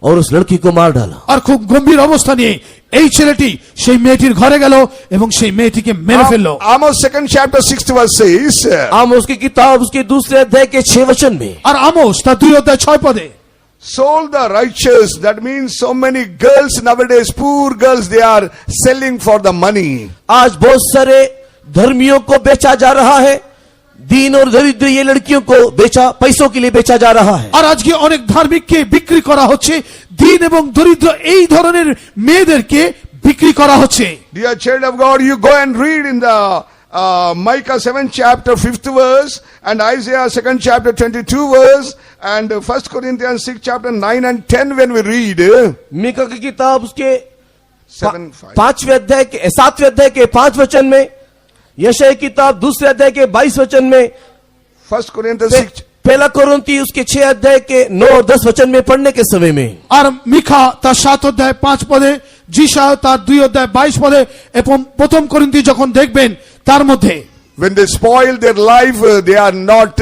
और उस लड़की को मार डाला। আর খুব গম্ভীর অবস্থা নিয়ে এই ছেলেটি সেই মেয়েটির ঘরে গেল এবং সেই মেয়েটিকে মেরে ফেললো। Amos 2nd chapter 6th verse says, आमोस की किताब उसके दूसरे अध्याय के 6 वचन में, আর আমোস তার 2 অধ্যায় 6 পদে, sold the righteous. That means so many girls nowadays, poor girls, they are selling for the money. आज बहुत सारे धर्मियों को बेचा जा रहा है, दीन और दरिद्र ये लड़कियों को बेचा पैसों के लिए बेचा जा रहा है। আর আজকে অনেক ধার্মিককে বিক্রি করা হচ্ছে, দিন এবং দরিদ্র এই ধরনের মেয়েদেরকে বিক্রি করা হচ্ছে। Dear child of God, you go and read in the Micah 7th chapter 5th verse and Isaiah 2nd chapter 22 verse and 1 Corinthians 6th chapter 9 and 10 when we read Mika की किताब उसके 7:5. 5वें अध्याय के 7वें अध्याय के 5 वचन में, यशायाह की किताब दूसरे अध्याय के 22 वचन में, 1 Corinthians 6 पहला कोरिन्थी उसके 6 अध्याय के 9 और 10 वचन में पढ़ने के समय में, আর মিখা তার 7 অধ্যায় 5 পদে, যিশায়া তার 2 অধ্যায় 22 পদে এবং প্রথম করিন্থী যখন দেখবেন তার মধ্যে, when they spoil their life, they are not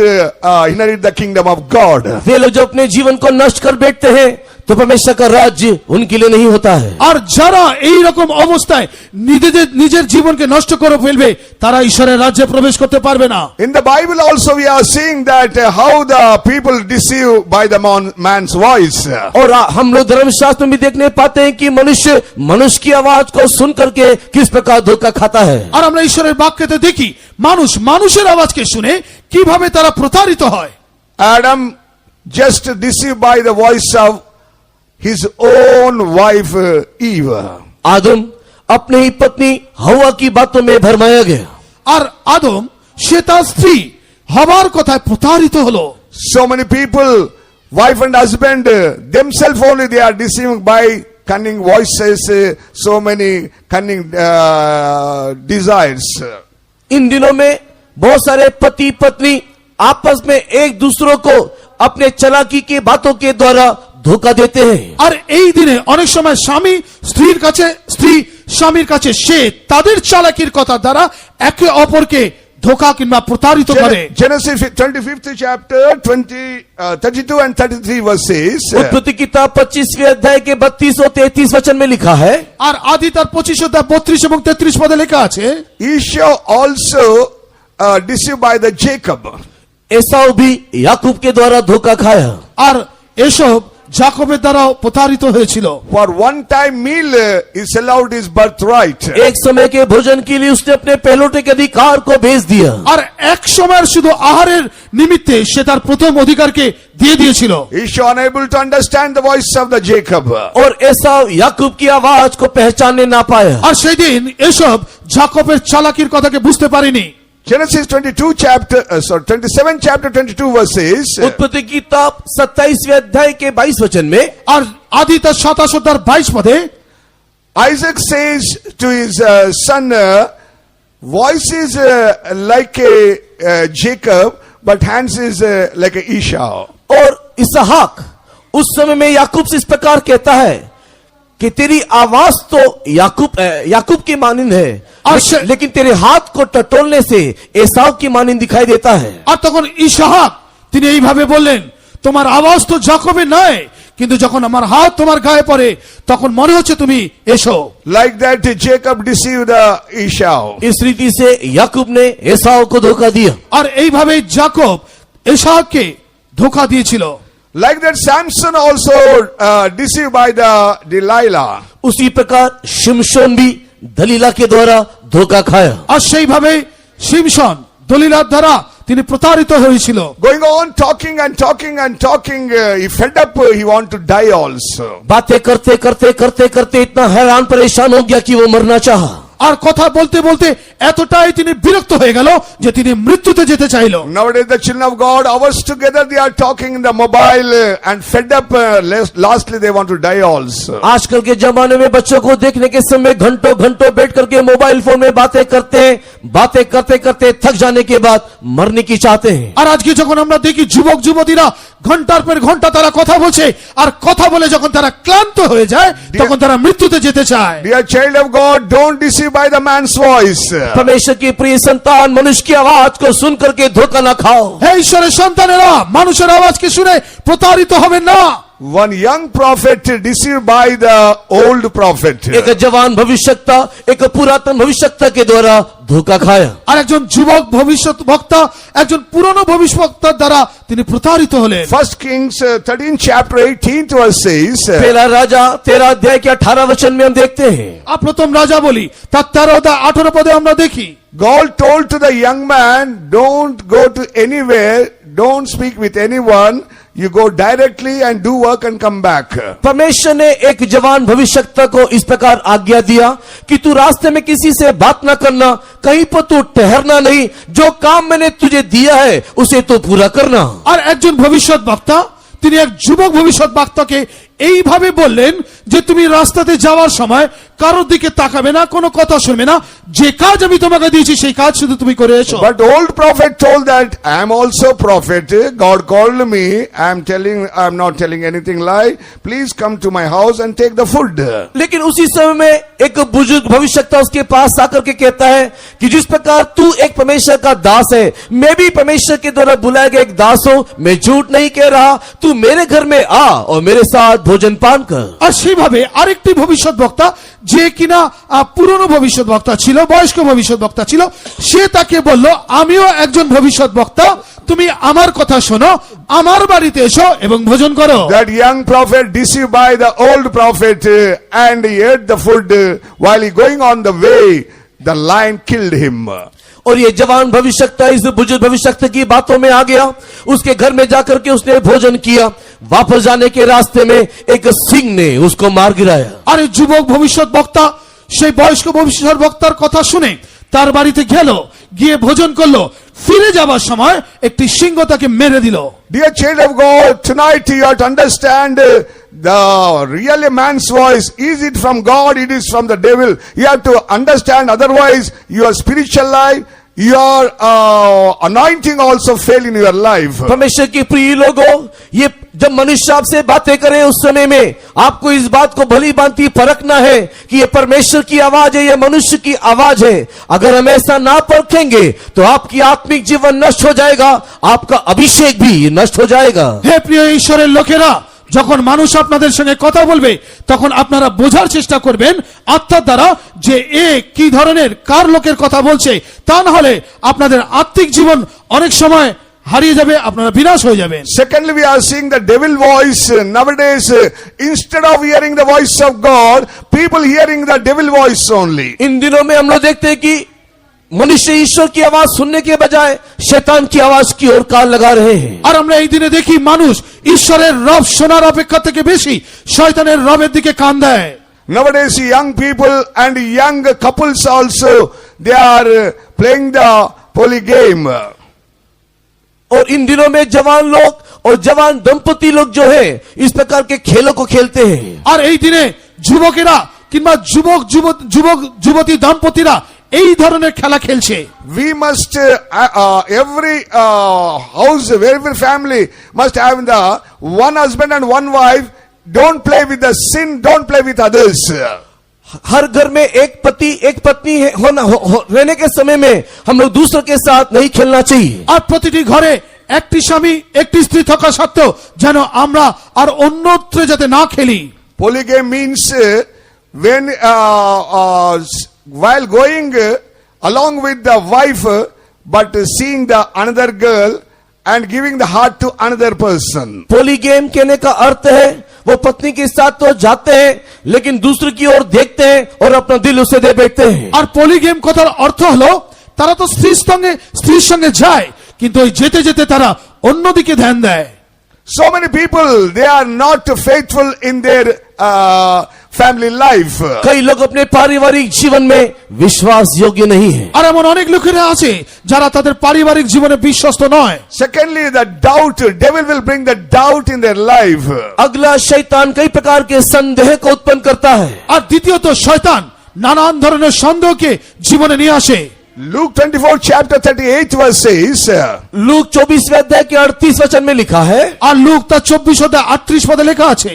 inherit the kingdom of God. वे लोग जो अपने जीवन को नष्ट कर बैठते हैं तो परमेश्वर का राज्य उनके लिए नहीं होता है। আর যারা এই রকম অবস্থায় নিজের জীবনকে নষ্ট করে ফেলবে তারা ঈশ্বরের রাজ্যে প্রবেশ করতে পারবে না। In the Bible also we are seeing that how the people deceive by the man's voice. और हम लोग धर्मशास्त्र में भी देखने पाते हैं कि मनुष्य की आवाज को सुन करके किस प्रकार धोखा खाता है। আর আমরা ঈশ্বরের বাক্যতে দেখি মানুষের আওয়াজকে শুনে কিভাবে তারা প্রতারিত হয়। Adam just deceived by the voice of his own wife Eve. आदम अपनी ही पत्नी हवा की बातों में भरमाया गया। আর আদম সে তার স্ত্রী হবার কথায় প্রতারিত হলো। So many people, wife and husband, themselves only they are deceived by cunning voices, so many cunning desires. इन दिनों में बहुत सारे पति पत्नी आपस में एक दूसरों को अपने चालाकी की बातों के द्वारा धोखा देते हैं। আর এই দিনে অনেক সময় স্বামী স্ত্রীর কাছে, স্ত্রী স্বামীর কাছে সে তাদের চালাকির কথা দ্বারা একে অপরকে ধোঁকা কিংবা প্রতারিত করে। Genesis 25th chapter 32 and 33 verses. उत्पत्ति किताब 25वें अध्याय के 32 और 33 वचन में लिखा है, আর আদি তার 25 অধ্যায় 32 এবং 33 পদে লেখা আছে, Esau also deceived by the Jacob. एसाव भी याकूब के द्वारा धोखा खाया। আর এসব যাকবের দ্বারাও প্রতারিত হয়েছিল। For one time meal he sell out his birthright. एक समय के भोजन के लिए उसने अपने पहलौठे के अधिकार को बेच दिया। আর এক সময়ের শুধু আহারের নিমিত্তে সে তার প্রথম অধিকারকে দিয়ে দিয়েছিল। Esau unable to understand the voice of the Jacob. और एसाव याकूब की आवाज को पहचानने ना पाया। আর সেই দিন এসব যাকবের চালাকির কথাকে বুঝতে পারেনি। Genesis 27 chapter 22 verses. उत्पत्ति की किताब 27वें अध्याय के 22 वचन में, আর আদি তার 27 অধ্যায় 22 পদে Isaac says to his son, voice is like a Jacob, but hands is like a Esau. और इसहाक उस समय में याकूब से इस प्रकार कहता है कि तेरी आवाज तो याकूब की मानिंद है, लेकिन तेरे हाथ को टटोलने से एसाव की मानिंद दिखाई देता है। আর তখন ইসহাক তিনি এইভাবে বললেন, তোমার আওয়াজ তো যাকবের নয়, কিন্তু যখন আমার হাত তোমার গায়ে পড়ে তখন মনে হচ্ছে তুমি এসো। Like that Jacob deceived Esau. इस रीति से याकूब ने एसाव को धोखा दिया। আর এইভাবে যাকব এসাওকে ধোঁকা দিয়েছিল। Like that Samson also deceived by the Delilah. उसी प्रकार शिमशोन भी दलीला के द्वारा धोखा खाया। আর সেইভাবে শিমশন দলিলার দ্বারা তিনি প্রতারিত হয়েছিল। Going on talking and talking and talking, he fed up, he want to die also. बातें करते करते करते करते इतना हैरान परेशान हो गया कि वो मरना चाहा। আর কথা বলতে বলতে এতটাই তিনি বিরক্ত হয়ে গেল যে তিনি মৃত্যুতে যেতে চাইল। Nowadays the children of God, hours together they are talking in the mobile and fed up, lastly they want to die also. आजकल के जमाने में बच्चों को देखने के समय घंटों घंटों बैठ करके मोबाइल फोन में बातें करते हैं, बातें करते करते थक जाने के बाद मरने की चाहते हैं। আর আজকে যখন আমরা দেখি যুবক যুবতীরা ঘন্টার পর ঘন্টা তারা কথা বলছে, আর কথা বলে যখন তারা ক্লান্ত হয়ে যায় তখন তারা মৃত্যুতে যেতে চায়। Dear child of God, don't deceive by the man's voice. परमेश्वर की प्रिय संतान, मनुष्य की आवाज को सुन करके धोखा ना खाओ। হে ঈশ্বরের সন্তানেরা, মানুষের আওয়াজকে শুনে প্রতারিত হবেন না। One young prophet deceived by the old prophet. एक जवान भविष्यवक्ता एक पुरातन भविष्यवक्ता के द्वारा धोखा खाया। আর একজন যুবক ভবিষ্যৎ বক্তা একজন পুরনো ভবিষ্যৎবক্তার দ্বারা তিনি প্রতারিত হলেন। 1 Kings 13 chapter 18th verse says, पहला राजा 13 अध्याय के 18 वचन में हम देखते हैं, আর প্রথম রাজা বলি তার 13-18 পদে আমরা দেখি, God told to the young man, don't go to anywhere, don't speak with anyone, you go directly and do work and come back. परमेश्वर ने एक जवान भविष्यवक्ता को इस प्रकार आज्ञा दिया कि तू रास्ते में किसी से बात न करना, कहीं पर तू ठहरना नहीं, जो काम मैंने तुझे दिया है उसे तो पूरा करना। আর একজন ভবিষ্যৎ বক্তা তিনি এক যুবক ভবিষ্যৎ বক্তাকে এইভাবে বললেন যে তুমি রাস্তাতে যাওয়ার সময় কারোর দিকে তাকাবে না, কোনো কথা শুনবে না, যে কাজ আমি তোমাকে দিয়েছি সেই কাজ শুধু তুমি করে এসো। But old prophet told that I am also prophet, God called me, I am not telling anything lie, please come to my house and take the food. लेकिन उसी समय में एक बुजुर्ग भविष्यवक्ता उसके पास आकर के कहता है कि जिस प्रकार तू एक परमेश्वर का दास है, मैं भी परमेश्वर के द्वारा बुलाया गया एक दास हूं, मैं झूठ नहीं कह रहा, तू मेरे घर में आ और मेरे साथ भोजन पान कर। আর সেইভাবে আরেকটি ভবিষ্যৎ বক্তা যে কিনা পুরনো ভবিষ্যৎ বক্তা ছিল, বয়স্ক ভবিষ্যৎ বক্তা ছিল, সে তাকে বলল আমিও একজন ভবিষ্যৎ বক্তা, তুমি আমার কথা শোনো, আমার বাড়িতে এসো এবং ভোজন করো। That young prophet deceived by the old prophet and he ate the food. While he going on the way, the lion killed him. और ये जवान भविष्यवक्ता इस बुजुर्ग भविष्यवक्ता की बातों में आ गया, उसके घर में जाकर के उसने भोजन किया, वापस जाने के रास्ते में एक सिंह ने उसको मार गिराया। আর এই যুবক ভবিষ্যৎ বক্তা সেই বয়স্ক ভবিষ্যৎ বক্তার কথা শুনে তার বাড়িতে গেল, গিয়ে ভোজন করলো, ফিরে যাবার সময় একটি সিংহ তাকে মেরে দিল। Dear child of God, tonight you have to understand the really man's voice. Is it from God? It is from the devil. You have to understand, otherwise your spiritual life, your anointing also fail in your life. परमेश्वर के प्रिय लोगों, ये जब मनुष्य आपसे बातें करे उस समय में आपको इस बात को भली भांति परखना है कि ये परमेश्वर की आवाज है या मनुष्य की आवाज है। अगर हम ऐसा ना परखेंगे तो आपकी आत्मिक जीवन नष्ट हो जाएगा, आपका अभिषेक भी नष्ट हो जाएगा। হে প্রিয় ঈশ্বরের লোকেরা, যখন মানুষ আপনাদের সঙ্গে কথা বলবে তখন আপনারা বোঝার চেষ্টা করবেন আত্মার দ্বারা যে এ কি ধরনের কার লোকের কথা বলছে, তা না হলে আপনাদের আত্মিক জীবন অনেক সময় হারিয়ে যাবে, আপনারা বিনাশ হয়ে যাবেন। Secondly, we are seeing the devil voice. Nowadays, instead of hearing the voice of God, people hearing the devil voice only. इन दिनों में हम लोग देखते हैं कि मनुष्य ईश्वर की आवाज सुनने के बजाय शैतान की आवाज की ओर कान लगा रहे हैं। আর আমরা এই দিনে দেখি মানুষ ঈশ্বরের রব শোনার অপেক্ষা থেকে বেশি শয়তানের রবের দিকে কান দেয়। Nowadays, young people and young couples also, they are playing the polygame. और इन दिनों में जवान लोग और जवान दंपति लोग जो है इस प्रकार के खेलों को खेलते हैं। আর এই দিনে যুবকেরা কিংবা যুবক যুবতী দম্পতিরা এই ধরনের খেলা খেলছে। We must, every house, every family must have the one husband and one wife. Don't play with the sin, don't play with others. हर घर में एक पति एक पत्नी रहने के समय में हम लोग दूसरों के साथ नहीं खेलना चाहिए। আর প্রতিটি ঘরে একটি স্বামী একটি স্ত্রী থাকা সত্ত্বেও যেন আমরা আর অন্যত্র যাতে না খেলি। Polygamy means when while going along with the wife, but seeing the another girl and giving the heart to another person. पोलीगेम कहने का अर्थ है वो पत्नी के साथ तो जाते हैं लेकिन दूसरे की ओर देखते हैं और अपना दिल उसे दे बैठते हैं। আর পলিগেম কথার অর্থ হলো তারা তো স্ত্রীর সঙ্গে যায় কিন্তু ওই যেতে যেতে তারা অন্যদিকে ধ্যান দেয়। So many people, they are not faithful in their family life. कई लोग अपने पारिवारिक जीवन में विश्वास योग्य नहीं है। আর এমন অনেক লোকেরা আছে যারা তাদের পারিবারিক জীবনে বিশ্বস্ত নয়। Secondly, the doubt, devil will bring the doubt in their life. अगला शैतान कई प्रकार के संदेह को उत्पन्न करता है। আর দ্বিতীয়ত শয়তান নানান ধরনের সন্দেহকে জীবনে নিয়ে আসে। Luke 24 chapter 38 verse says, look 24वें अध्याय के 38 वचन में लिखा है, আর লুক তার 24:38 পদে লেখা আছে,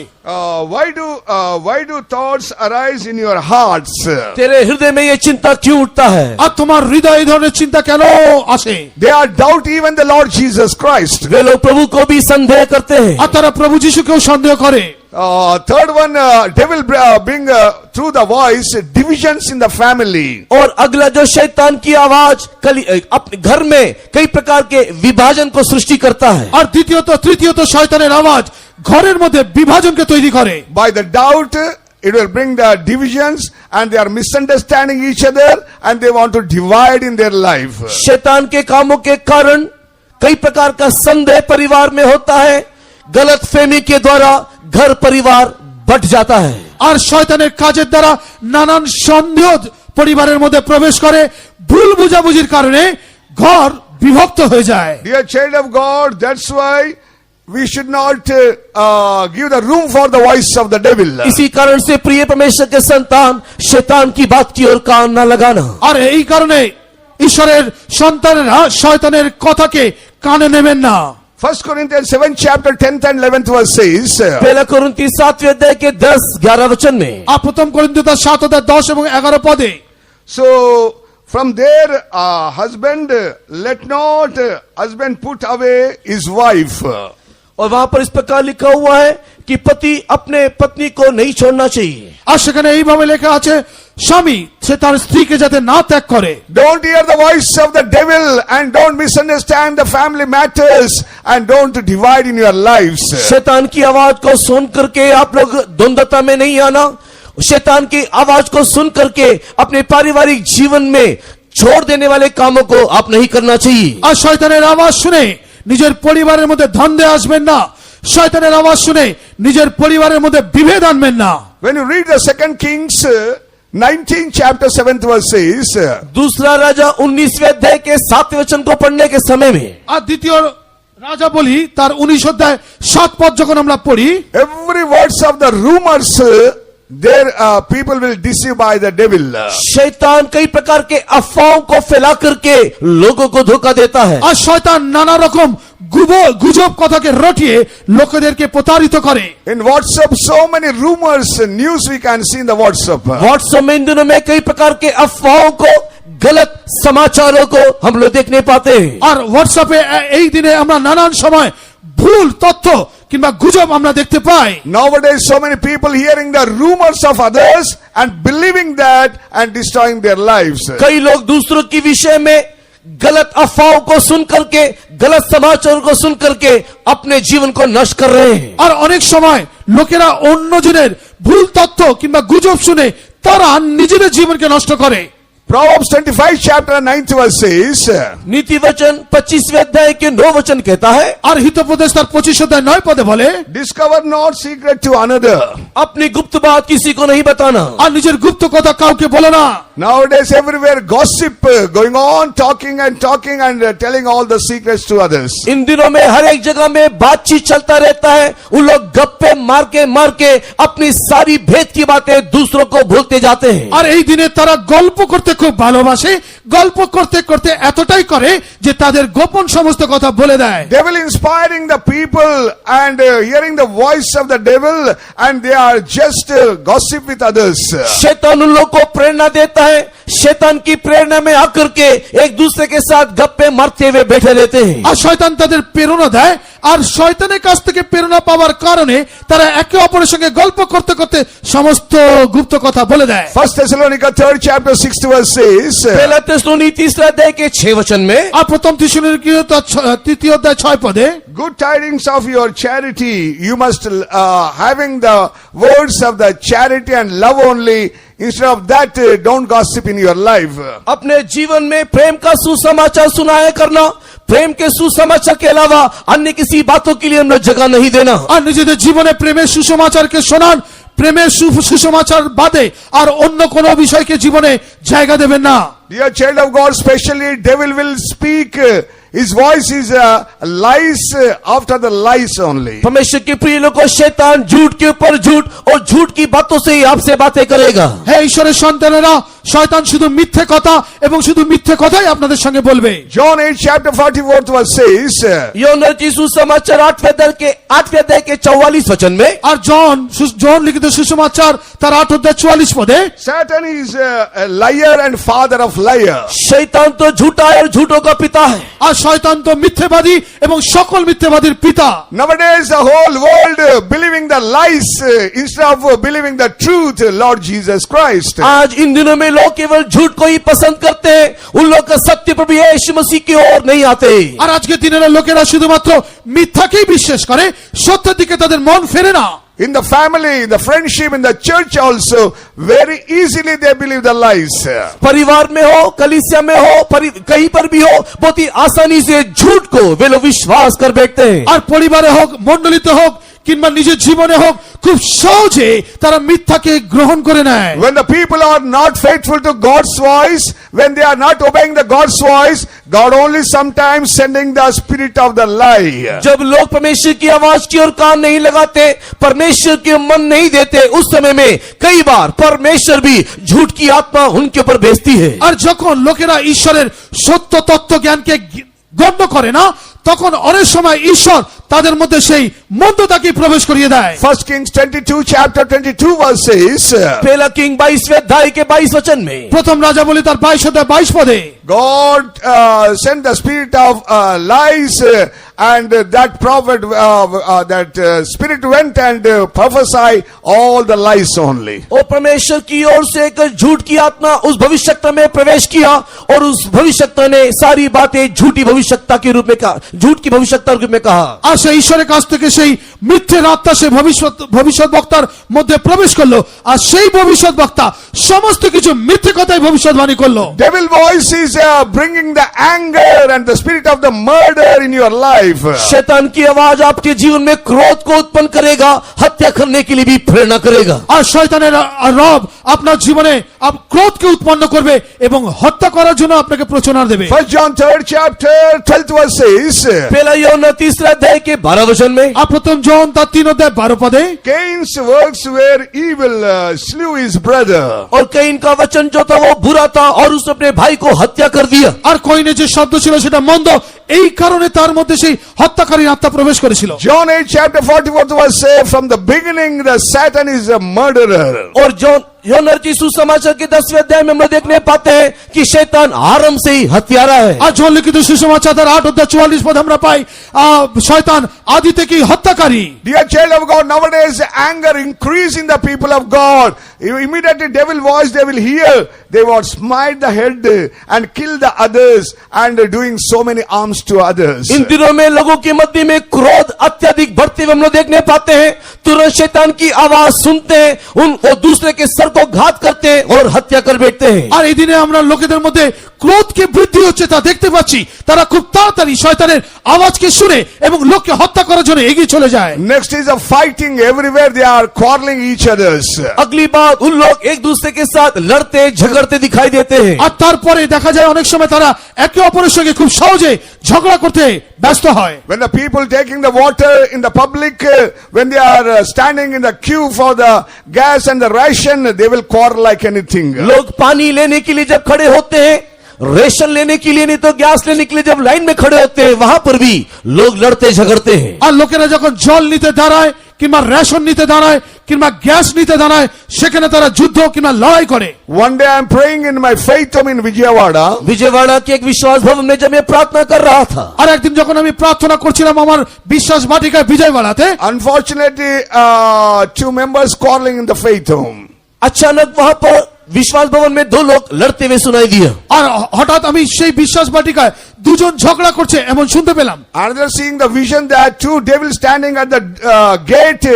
why do thoughts arise in your hearts? तेरे हृदय में ये चिंता क्यों उठता है? আর তোমার হৃদয়ে এই ধরনের চিন্তা কেন আসে? They are doubt even the Lord Jesus Christ. वे लोग प्रभु को भी संदेह करते हैं। আর তারা প্রভু যিশুকেও সন্দেহ করে। Third one, devil bring through the voice divisions in the family. और अगला जो शैतान की आवाज अपने घर में कई प्रकार के विभाजन को सृष्टि करता है। আর দ্বিতীয়ত তৃতীয়ত শয়তানের আওয়াজ ঘরের মধ্যে বিভাজনকে তৈরি করে। By the doubt, it will bring the divisions and they are misunderstanding each other and they want to divide in their life. शैतान के कामों के कारण कई प्रकार का संदेह परिवार में होता है। गलत फहमी के द्वारा घर परिवार बट जाता है। আর শয়তানের কাজের দ্বারা নানান সন্দেহ পরিবারের মধ্যে প্রবেশ করে, ভুল বুঝাবুঝির কারণে ঘর বিভক্ত হয়ে যায়। Dear child of God, that's why we should not give the room for the voice of the devil. इसी कारण से प्रिय परमेश्वर के संतान शैतान की बात की ओर कान न लगाना। আর এই কারণে ঈশ্বরের সন্তানেরা শয়তানের কথাকে কানে নেবেন না। 1 Corinthians 7 chapter 10th and 11th verse says, पहला कुरिन्ती 7वें अध्याय के 10-11 वचन में, আর প্রথম করিন্থীয় 7:10 এবং 11 পদে, so from there husband, let not husband put away his wife. और वहां पर इस प्रकार लिखा हुआ है कि पति अपने पत्नी को नहीं छोड़ना चाहिए। আর সেখানে এইভাবে লেখা আছে, স্বামী সে তার স্ত্রীকে যাতে না ত্যাগ করে। Don't hear the voice of the devil and don't misunderstand the family matters and don't divide in your lives. शैतान की आवाज को सुन करके आप लोग द्वंद्वता में नहीं आना। शैतान की आवाज को सुन करके अपने पारिवारिक जीवन में छोड़ देने वाले कामों को आप नहीं करना चाहिए। আর শয়তানের আওয়াজ শুনে নিজের পরিবারের মধ্যে দ্বন্দ্বে আসবেন না। শয়তানের আওয়াজ শুনে নিজের পরিবারের মধ্যে বিভেদ আনবেন না। When you read the 2 Kings 19 chapter 7th verse says, दूसरा राजा 19वें अध्याय के 7वें वचन को पढ़ने के समय में, আর দ্বিতীয় রাজা বলি তার 19 অধ্যায় 7 পদ যখন আমরা পড়ি, every words of the rumors, their people will deceive by the devil. शैतान कई प्रकार के अफवाहों को फैला करके लोगों को धोखा देता है। আর শয়তান নানা রকম গুজব কথাকে রটিয়ে লোকেদেরকে প্রতারিত করে। In WhatsApp, so many rumors, news we can see in the WhatsApp. WhatsApp में इन दिनों में कई प्रकार के अफवाहों को, गलत समाचारों को हम लोग देखने पाते हैं। আর হোয়াটসঅ্যাপে এই দিনে আমরা নানান সময় ভুল তথ্য কিংবা গুজব আমরা দেখতে পাই। Nowadays, so many people hearing the rumors of others and believing that and destroying their lives. कई लोग दूसरों की विषय में गलत अफवाहों को सुन करके, गलत समाचारों को सुन करके अपने जीवन को नष्ट कर रहे हैं। আর অনেক সময় লোকেরা অন্যজনের ভুল তথ্য কিংবা গুজব শুনে তারা নিজেদের জীবনকে নষ্ট করে। Proverbs 25 chapter 9th verse says, नीति वचन 25वें अध्याय के 9 वचन कहता है, আর হিতোপদেশ তার 25 অধ্যায় 9 পদে বলে, discover not secret to another. अपनी गुप्त बात किसी को नहीं बताना। আর নিজের গুপ্ত কথা কাউকে বলো না। Nowadays everywhere gossip going on, talking and telling all the secrets to others. इन दिनों में हर एक जगह में बातचीत चलता रहता है। उन लोग गप्पे मार के अपनी सारी भेद की बातें दूसरों को भूलते जाते हैं। আর এই দিনে তারা গল্প করতে খুব ভালোবাসে। গল্প করতে করতে এতটাই করে যে তাদের গোপন সমস্ত কথা বলে দেয়। Devil inspiring the people and hearing the voice of the devil and they are just gossip with others. शैतान उन लोगों को प्रेरणा देता है। शैतान की प्रेरणा में आकर के एक दूसरे के साथ गप्पे मारते हुए बैठे रहते हैं। আর শয়তান তাদের প্রেরণা দেয়। আর শয়তানের কাছ থেকে প্রেরণা পাওয়ার কারণে তারা একে অপরের সঙ্গে গল্প করতে করতে সমস্ত গুপ্ত কথা বলে দেয়। 1 Thessalonica 3rd chapter 6th verse says, पहला थिस्सलुनी 3 अध्याय के 6 वचन में, আর প্রথম থিসসলুনিকীয় 3 অধ্যায় 6 পদে, good tidings of your charity, you must having the words of the charity and love only, instead of that don't gossip in your life. अपने जीवन में प्रेम का सुसमाचार सुनाया करना, प्रेम के सुसमाचार के अलावा अन्य किसी बातों के लिए हमने जगह नहीं देना। আর নিজেদের জীবনে প্রেমের সুসমাচারকে শোনান, প্রেমের সুসমাচার বাদে আর অন্য কোনো বিষয়কে জীবনে জায়গা দেবেন না। Dear child of God, especially devil will speak. His voice is lies after the lies only. परमेश्वर के प्रिय लोगों, शैतान झूठ के ऊपर झूठ और झूठ की बातों से ही आपसे बातें करेगा। হে ঈশ্বরের সন্তানেরা, শয়তান শুধু মিথ্যে কথা এবং শুধু মিথ্যে কথাই আপনাদের সঙ্গে বলবে। John 8 chapter 44 verse says, यूहन्ना की सुसमाचार 8वें अध्याय के 44 वचन में, আর জন লিখিত সুসমাচার তার 8 অধ্যায় 44 পদে, Satan is a liar and father of liar. शैतान तो झूठा है और झूठों का पिता है। আর শয়তান তো মিথ্যেবাদী এবং সকল মিথ্যেবাদীর পিতা। Nowadays the whole world believing the lies instead of believing the truth, Lord Jesus Christ. आज इन दिनों में लोग केवल झूठ को ही पसंद करते हैं, उन लोग का सत्य प्रभु यीशु मसीह की ओर नहीं आते। আর আজকে দিনের লোকেরা শুধুমাত্র মিথ্যাকেই বিশ্বাস করে, সত্যের দিকে তাদের মন ফেরে না। In the family, in the friendship, in the church also, very easily they believe the lies. परिवार में हो, कलीसिया में हो, कहीं पर भी हो, बहुत ही आसानी से झूठ को वे लोग विश्वास कर बैठते हैं। আর পরিবারে হোক, মণ্ডলীতে হোক কিংবা নিজের জীবনে হোক, খুব সহজে তারা মিথ্যাকে গ্রহণ করে নেয়। When the people are not faithful to God's voice, when they are not obeying the God's voice, God only sometimes sending the spirit of the lie. जब लोग परमेश्वर की आवाज की ओर कान नहीं लगाते, परमेश्वर के मन नहीं देते, उस समय में कई बार परमेश्वर भी झूठ की आत्मा उनके ऊपर भेजती है। আর যখন লোকেরা ঈশ্বরের সত্য তত্ত্ব জ্ঞানকে গণ্য করে না, তখন অনেক সময় ঈশ্বর তাদের মধ্যে সেই মন্দতাকে প্রবেশ করিয়ে দেয়। 1 Kings 22 chapter 22 verse says, पहला किंग 22वें अध्याय के 22 वचन में, প্রথম রাজা বলি তার 22 অধ্যায় 22 পদে, God sent the spirit of lies and that prophet, that spirit went and prophesied all the lies only. और परमेश्वर की ओर से एक झूठ की आत्मा उस भविष्यवक्ता में प्रवेश किया और उस भविष्यवक्ता ने सारी बातें झूठी भविष्यवक्ता के रूप में कहा, झूठ की भविष्यवक्ता के रूप में कहा। আর সেই ঈশ্বরের কাছ থেকে সেই মিথ্যের আত্মা সে ভবিষ্যৎ বক্তার মধ্যে প্রবেশ করলো, আর সেই ভবিষ্যৎ বক্তা সমস্ত কিছু মিথ্যে কথাই ভবিষ্যৎবাণী করলো। Devil voice is bringing the anger and the spirit of the murder in your life. शैतान की आवाज आपके जीवन में क्रोध को उत्पन्न करेगा, हत्या करने के लिए भी प्रेरणा करेगा। আর শয়তানের রব আপনার জীবনে ক্রোধকে উৎপন্ন করবে এবং হত্যা করার জন্য আপনাকে প্রচোদনা দেবে। 1 John 3rd chapter 12th verse says, पहला यूहन्ना 3 अध्याय के 12 वचन में, আর প্রথম জন তার 3 অধ্যায় 12 পদে, Cain's works were evil, slew his brother. और कैन का वचन जो था वो बुरा था और उसने अपने भाई को हत्या कर दिया। আর কইনের যে শব্দ ছিল সেটা মন্দ, এই কারণে তার মধ্যে সেই হত্যাকারী আত্মা প্রবেশ করেছিল। John 8 chapter 44th verse says, from the beginning the Satan is a murderer. और यूहन्ना की सुसमाचार के 10वें अध्याय में हम लोग देखने पाते हैं कि शैतान आरंभ से ही हत्यारा है। আর জন লিখিত সুসমাচার তার 8 অধ্যায় 44 পদ আমরা পাই, শয়তান আদি থেকেই হত্যাকারী। Dear child of God, nowadays anger increase in the people of God. Immediately devil voice they will hear, they will smite the head and kill the others and doing so many harms to others. इन दिनों में लोगों के मध्य में क्रोध अत्यधिक बढ़ते हुए हम लोग देखने पाते हैं। तुरंत शैतान की आवाज सुनते हैं, और दूसरे के सर को घात करते हैं और हत्या कर बैठते हैं। আর এই দিনে আমরা লোকেদের মধ্যে ক্রোধকে বৃদ্ধি হচ্ছে তা দেখতে পাচ্ছি। তারা খুব তাড়াতাড়ি শয়তানের আওয়াজকে শুনে এবং লোককে হত্যা করার জন্য এগিয়ে চলে যায়। Next is a fighting everywhere, they are quarreling each others. अगली बात, उन लोग एक दूसरे के साथ लड़ते झगड़ते दिखाई देते हैं। আর তারপরে দেখা যায় অনেক সময় তারা একে অপরের সঙ্গে খুব সহজে ঝগড়া করতে ব্যস্ত হয়। When the people taking the water in the public, when they are standing in the queue for the gas and the ration, they will quarrel like anything. लोग पानी लेने के लिए जब खड़े होते हैं, रेशन लेने के लिए नहीं तो गैस लेने के लिए जब लाइन में खड़े होते हैं, वहां पर भी लोग लड़ते झगड़ते हैं। আর লোকেরা যখন জল নিতে দাঁড়ায় কিংবা রেশন নিতে দাঁড়ায় কিংবা গ্যাস নিতে দাঁড়ায়, সেখানে তারা যুদ্ধ কিংবা লড়াই করে। One day I am praying in my faith home in Vijayawada. Vijayawada के एक विश्वास भवन में जब मैं प्रार्थना कर रहा था, আর একদিন যখন আমি প্রার্থনা করছিলাম আমার বিশ্বাস বাটিকায় বিজয়বাড়াতে, Unfortunately, 2 members quarreling in the faith home. अचानक वहां पर विश्वास भवन में दो लोग लड़ते हुए सुनाई दिया। আর হঠাৎ আমি সেই বিশ্বাস বাটিকায় দুজন ঝগড়া করছে এমন শুনতে পেলাম। Another seeing the vision, there are two devils standing at the gate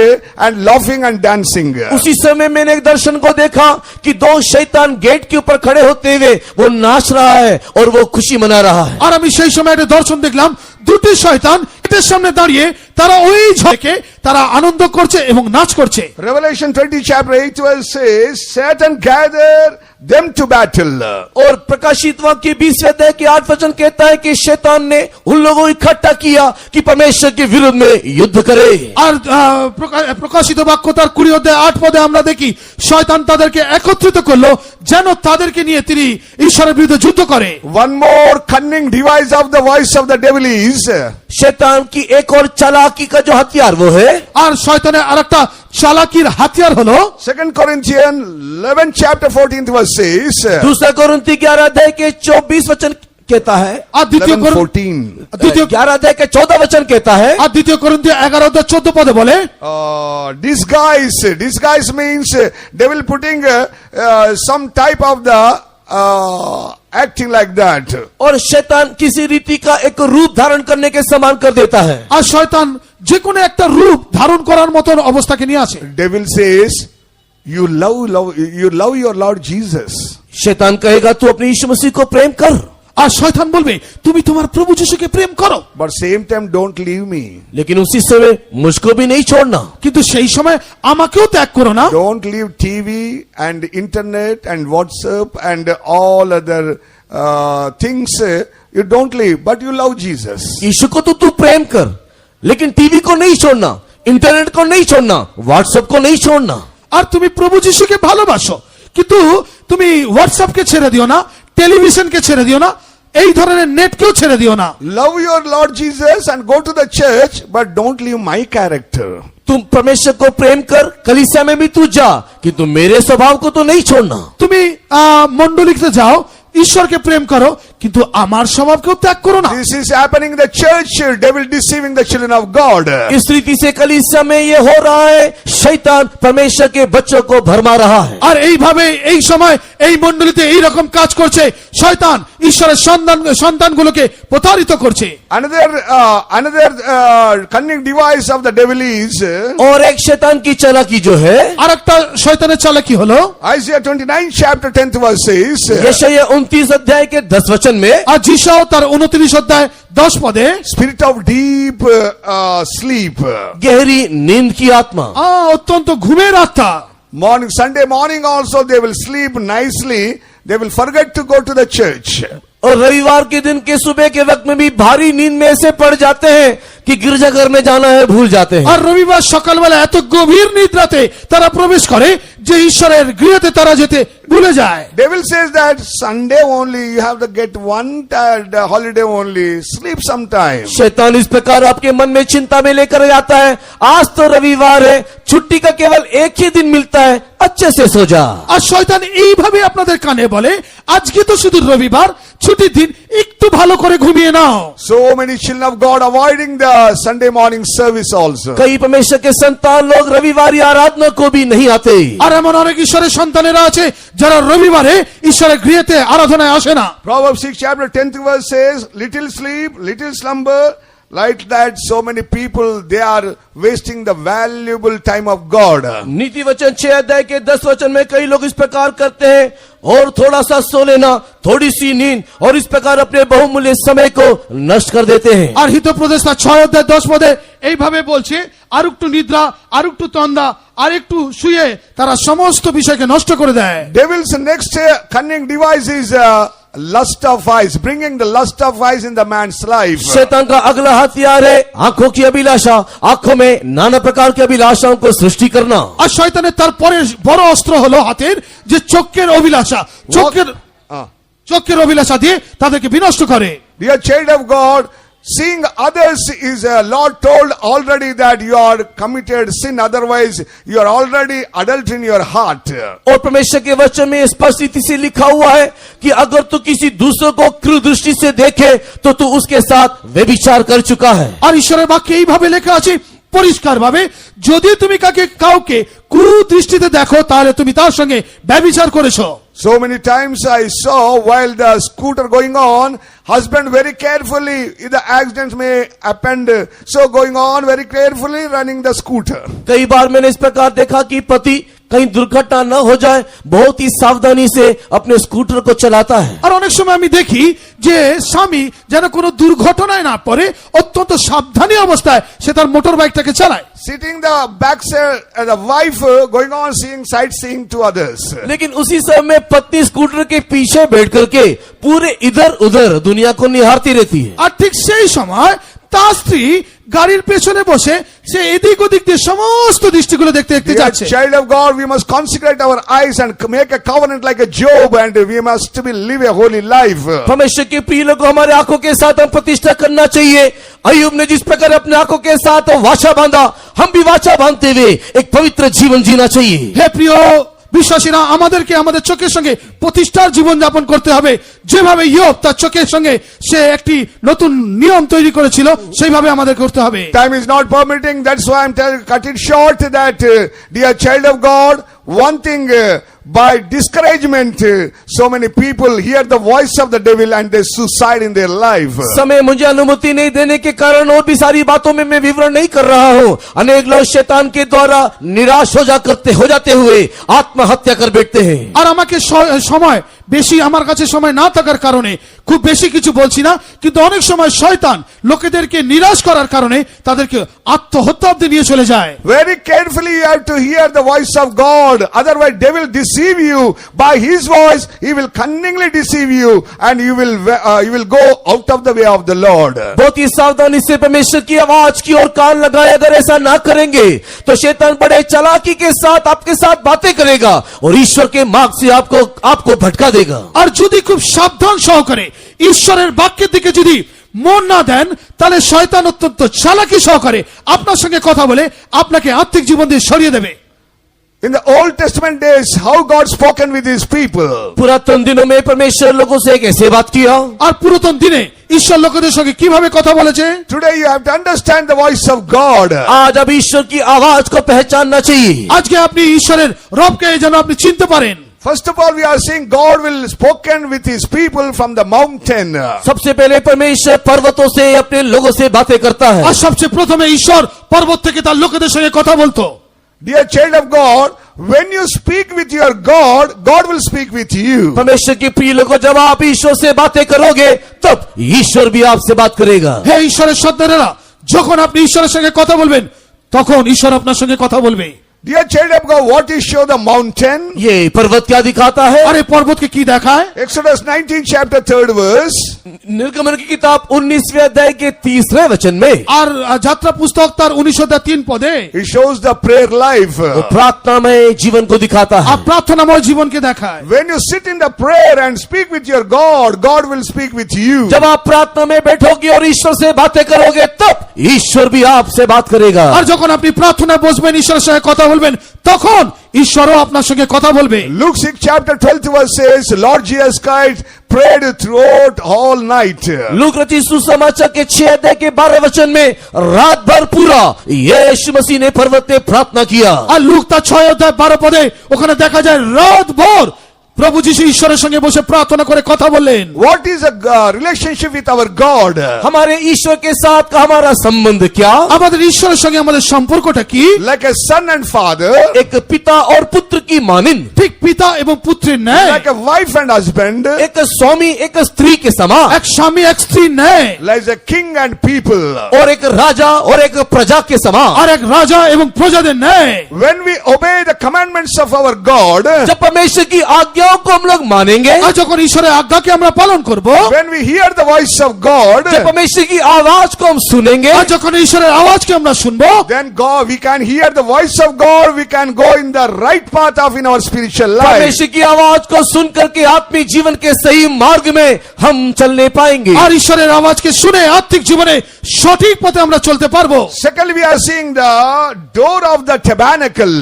and laughing and dancing. उसी समय मैंने एक दर्शन को देखा कि दो शैतान गेट के ऊपर खड़े होते हुए वो नाच रहा है और वो खुशी मना रहा है। আর আমি সেই সময় একটা দর্শন দেখলাম, দুটি শয়তান গেটের সামনে দাঁড়িয়ে তারা ওই ঝড়কে তারা আনন্দ করছে এবং নাচ করছে। Revelation 20 chapter 8 verse says, Satan gathered them to battle. और प्रकाशित वाक्य 20 अध्याय के 8 वचन कहता है कि शैतान ने उन लोगों को इकट्ठा किया कि परमेश्वर के विरुद्ध में युद्ध करे। আর প্রকাশিত বাক্য তার 20 অধ্যায় 8 পদে আমরা দেখি শয়তান তাদেরকে একত্রিত করলো যেন তাদেরকে নিয়ে তিনি ঈশ্বরের বিরুদ্ধে যুদ্ধ করে। One more cunning device of the voice of the devil is, शैतान की एक और चालाकी का जो हथियार वो है, আর শয়তানের আরেকটা চালাকির হাতিয়ার হলো 2 Corinthians 11 chapter 14th verse says, दूसरा कोरिन्थी 11 अध्याय के 24 वचन कहता है, আর দ্বিতীয় 11:14. 11 अध्याय के 14 वचन कहता है, আর দ্বিতীয় করিন্থী 11 অধ্যায় 14 পদে বলে Disguise means devil putting some type of the acting like that. और शैतान किसी रीति का एक रूप धारण करने के समान कर देता है। আর শয়তান যে কোনো একটা রূপ ধারণ করার মতন অবস্থাকে নিয়ে আসে। Devil says, you love your Lord Jesus. शैतान कहेगा तू अपने यीशु मसीह को प्रेम कर, আর শয়তান বলবে তুমি তোমার প্রভু যিশুকে প্রেম করো, But same time don't leave me. लेकिन उसी समय मुझको भी नहीं छोड़ना। কিন্তু সেই সময় আমাকেও ত্যাগ করো না। Don't leave TV and internet and WhatsApp and all other things. You don't leave, but you love Jesus. यीशु को तो तू प्रेम कर, लेकिन टीवी को नहीं छोड़ना, इंटरनेट को नहीं छोड़ना, व्हाट्सएप को नहीं छोड़ना। আর তুমি প্রভু যিশুকে ভালোবাসো, কিন্তু তুমি হোয়াটসঅ্যাপকে ছেড়ে দিও না, টেলিভিশনকে ছেড়ে দিও না, এই ধরনের নেটকেও ছেড়ে দিও না। Love your Lord Jesus and go to the church, but don't leave my character. तुम परमेश्वर को प्रेम कर, कलीसिया में भी तू जा, किंतु मेरे स्वभाव को तो नहीं छोड़ना। তুমি মণ্ডলীতে যাও, ঈশ্বরকে প্রেম করো, কিন্তু আমার স্বভাবকেও ত্যাগ করো না। This is happening in the church. Devil deceiving the children of God. इस रीति से कलीसिया में ये हो रहा है, शैतान परमेश्वर के बच्चों को भरमा रहा है। আর এইভাবে এই সময় এই মণ্ডলীতে এই রকম কাজ করছে শয়তান, ঈশ্বরের সন্তানগুলোকে প্রতারিত করছে। Another cunning device of the devil is, और एक शैतान की चालाकी जो है, আরেকটা শয়তানের চালাকি হলো Isaiah 29 chapter 10th verse says, यशायाह 29 अध्याय के 10 वचन में, আর যিশাও তার 29 অধ্যায় 10 পদে spirit of deep sleep. गहरी नींद की आत्मा। অত্যন্ত ঘুমের আত্মা। Morning, Sunday morning also they will sleep nicely. They will forget to go to the church. और रविवार के दिन के सुबह के वक्त में भी भारी नींद में ऐसे पड़ जाते हैं कि गिरजाघर में जाना है भूल जाते हैं। আর রবিবার সকালবেলা এত গভীর নিদ্রাতে তারা প্রবেশ করে যে ঈশ্বরের গৃহতে তারা যেতে ভুলে যায়। Devil says that Sunday only you have to get one holiday only. Sleep sometime. शैतान इस प्रकार आपके मन में चिंता में लेकर आता है, आज तो रविवार है, छुट्टी का केवल एक ही दिन मिलता है, अच्छे से सो जा। আর শয়তান এইভাবে আপনাদের কানে বলে আজকে তো শুধু রবিবার, ছুটির দিন, একটু ভালো করে ঘুমিয়ে নাও। So many children of God avoiding the Sunday morning service also. कई परमेश्वर के संतान लोग रविवारी आराधना को भी नहीं आते। আর এমন অনেক ঈশ্বরের সন্তানেরা আছে যারা রবিবারে ঈশ্বরের গৃহতে আরাধনায় আসে না। Proverbs 6 chapter 10th verse says, little sleep, little slumber, like that so many people they are wasting the valuable time of God. नीति वचन 6 अध्याय के 10 वचन में कई लोग इस प्रकार करते हैं, और थोड़ा सा सो लेना, थोड़ी सी नींद, और इस प्रकार अपने बहुमूल्य समय को नष्ट कर देते हैं। আর হিতোপদেশ 6 অধ্যায় 10 পদে এইভাবে বলছে আর একটু নিদ্রা, আর একটু তন্দা, আর একটু শুয়ে তারা সমস্ত বিষয়কে নষ্ট করে দেয়। Devil's next cunning device is lust of eyes, bringing the lust of eyes in the man's life. शैतान का अगला हथियार है आंखों की अभिलाषा, आंखों में नाना प्रकार की अभिलाषाओं को सृष्टि करना। আর শয়তানের তারপরে বড় অস্ত্র হলো হাতের যে চোখের অভিলাষা, চোখের অভিলাষা দিয়ে তাদেরকে বিনষ্ট করে। Dear child of God, seeing others is Lord told already that you are committed sin, otherwise you are already adult in your heart. और परमेश्वर के वचन में स्पष्ट रीति से लिखा हुआ है कि अगर तू किसी दूसरे को क्रूर दृष्टि से देखे तो तू उसके साथ व्यभिचार कर चुका है। আর ঈশ্বরের বাক্যে এইভাবে লেখা আছে পরিষ্কারভাবে, যদি তুমি কাউকে কুদৃষ্টিতে দেখো তাহলে তুমি তার সঙ্গে ব্যভিচার করেছো। So many times I saw while the scooter going on, husband very carefully, the accidents may happen, so going on very carefully running the scooter. कई बार मैंने इस प्रकार देखा कि पति कहीं दुर्घटना न हो जाए बहुत ही सावधानी से अपने स्कूटर को चलाता है। আর অনেক সময় আমি দেখি যে স্বামী যেন কোনো দুর্ঘটনায় না পড়ে অত্যন্ত সাবধানী অবস্থায় সে তার মোটর বাইকটাকে চালায়। Sitting the back side, the wife going on seeing sightseeing to others. लेकिन उसी समय पत्नी स्कूटर के पीछे बैठ करके पूरे इधर उधर दुनिया को निहारती रहती है। আর ঠিক সেই সময় তার স্ত্রী গাড়ির পেছনে বসে সে এদিক ওদিক দিয়ে সমস্ত দৃষ্টিগুলো দেখতে দেখতে Dear যাচ্ছে। child of God, we must consecrate our eyes and make a covenant like a Job, and we must be live a holy life. परमेश्वर के प्रिय लोगों, हमारे आंखों के साथ हम प्रतिष्ठा करना चाहिए। अय्यूब ने जिस प्रकार अपने आंखों के साथ वाचा बांधा, हम भी वाचा बांधते हुए एक पवित्र जीवन जीना चाहिए। হে প্রিয় বিশ্বাসীরা, আমাদেরকে আমাদের চোখের সঙ্গে প্রতিষ্ঠার জীবন যাপন করতে হবে। যেভাবে ইয়োব তার চোখের সঙ্গে সে একটি নতুন নিয়ম তৈরি করেছিল, সেইভাবে আমাদের করতে হবে। Time is not permitting, that's why I'm telling, cut it short, that dear child of God, one thing, by discouragement, so many people hear the voice of the devil and they suicide in their life. समय मुझे अनुमति नहीं देने के कारण और भी सारी बातों में मैं विवरण नहीं कर रहा हूँ। अनेक लोग शैतान के द्वारा निराश हो जाते हुए आत्महत्या कर बैठते हैं। আর আমাকে সময় বেশি আমার কাছে সময় না থাকার কারণে খুব বেশি কিছু বলছি না, কিন্তু অনেক সময় শয়তান লোকেদেরকে নিরাশ করার কারণে তাদেরকে আত্মহত্যা অবধি নিয়ে চলে যায়। Very carefully you have to hear the voice of God, otherwise devil deceive you by his voice. He will cunningly deceive you and you will go out of the way of the Lord. बहुत ही सावधानी से परमेश्वर की आवाज की ओर कान लगाए। अगर ऐसा ना करेंगे तो शैतान बड़े चालाकी के साथ आपके साथ बातें करेगा और ईश्वर के मार्ग से आपको भटका देगा। আর যদি খুব সাবধান সহকারে ঈশ্বরের বাক্যের দিকে যদি মন না দেন, তাহলে শয়তান অত্যন্ত চালাকি সহকারে আপনার সঙ্গে কথা বলে আপনাকে আত্মিক জীবন দিয়ে সরিয়ে দেবে। In the Old Testament days, how God spoken with his people. पुरातन दिनों में परमेश्वर लोगों से कैसे बात किया, আর পুরাতন দিনে ঈশ্বর লোকেদের সঙ্গে কিভাবে কথা বলেছে। Today you have to understand the voice of God. आज अब ईश्वर की आवाज को पहचानना चाहिए। আজকে আপনি ঈশ্বরের রবকে যেন আপনি চিনতে পারেন। First of all, we are seeing God will spoken with his people from the mountain. सबसे पहले परमेश्वर पर्वतों से अपने लोगों से बातें करता है। আর সবচেয়ে প্রথমে ঈশ্বর পর্বত থেকে তার লোকেদের সঙ্গে কথা বলতো। Dear child of God, when you speak with your God, God will speak with you. परमेश्वर के प्रिय लोगों, जब आप ईश्वर से बातें करोगे तब ईश्वर भी आपसे बात करेगा। হে ঈশ্বরের সন্তানেরা, যখন আপনি ঈশ্বরের সঙ্গে কথা বলবেন তখন ঈশ্বর আপনার সঙ্গে কথা বলবে। Dear child of God, what is show the mountain? ये पर्वत क्या दिखाता है? আর এই পর্বতকে কি দেখায়? Exodus 19 chapter 3rd verse. निर्गमन की किताब 19वें अध्याय के 30वें वचन में আর যাত্রা পুস্তক তার 19:3 পদে It shows the prayer life. वो प्रार्थनामय जीवन को दिखाता है। আর প্রার্থনাময় জীবনকে দেখায়। When you sit in the prayer and speak with your God, God will speak with you. जब आप प्रार्थना में बैठोगे और ईश्वर से बातें करोगे तब ईश्वर भी आपसे बात करेगा। আর যখন আপনি প্রার্থনায় বসবেন, ঈশ্বরের সঙ্গে কথা বলবেন, তখন ঈশ্বরও আপনার সঙ্গে কথা বলবে। Luke 6 chapter 12th verse says, Lord Jesus Christ prayed throughout all night. Look रचित सुसमाचार के 6 अध्याय के 12 वचन में रात भर पूरा यीशु मसीह ने पर्वत में प्रार्थना किया। আর লুক তার 6:12 পদে ওখানে দেখা যায় রাত ভর প্রভু যিশু ঈশ্বরের সঙ্গে বসে প্রার্থনা করে কথা বললেন। What is a relationship with our God? हमारे ईश्वर के साथ का हमारा संबंध क्या? আমাদের ঈশ্বরের সঙ্গে আমাদের সম্পর্কটা কি? Like a son and father, एक पिता और पुत्र की मानिंद, ঠিক পিতা এবং পুত্রের ন্যায়। like a wife and husband, एक स्वामी एक स्त्री के समान, এক স্বামী এক স্ত্রীর ন্যায়। like a king and people. और एक राजा और एक प्रजा के समान। আর এক রাজা এবং প্রজাদের ন্যায়। When we obey the commandments of our God, जब परमेश्वर की आज्ञाओं को हम लोग मानेंगे, আর যখন ঈশ্বরের আজ্ঞাকে আমরা পালন করব, when we hear the voice of God, जब परमेश्वर की आवाज को हम सुनेंगे, আর যখন ঈশ্বরের আওয়াজকে আমরা শুনবো, then God, we can hear the voice of God, we can go in the right path of in our spiritual life. परमेश्वर की आवाज को सुन करके आत्मिक जीवन के सही मार्ग में हम चलने पाएंगे। আর ঈশ্বরের আওয়াজকে শুনে আত্মিক জীবনে সঠিক পথে আমরা চলতে পারবো। Secondly, we are seeing the door of the tabernacle.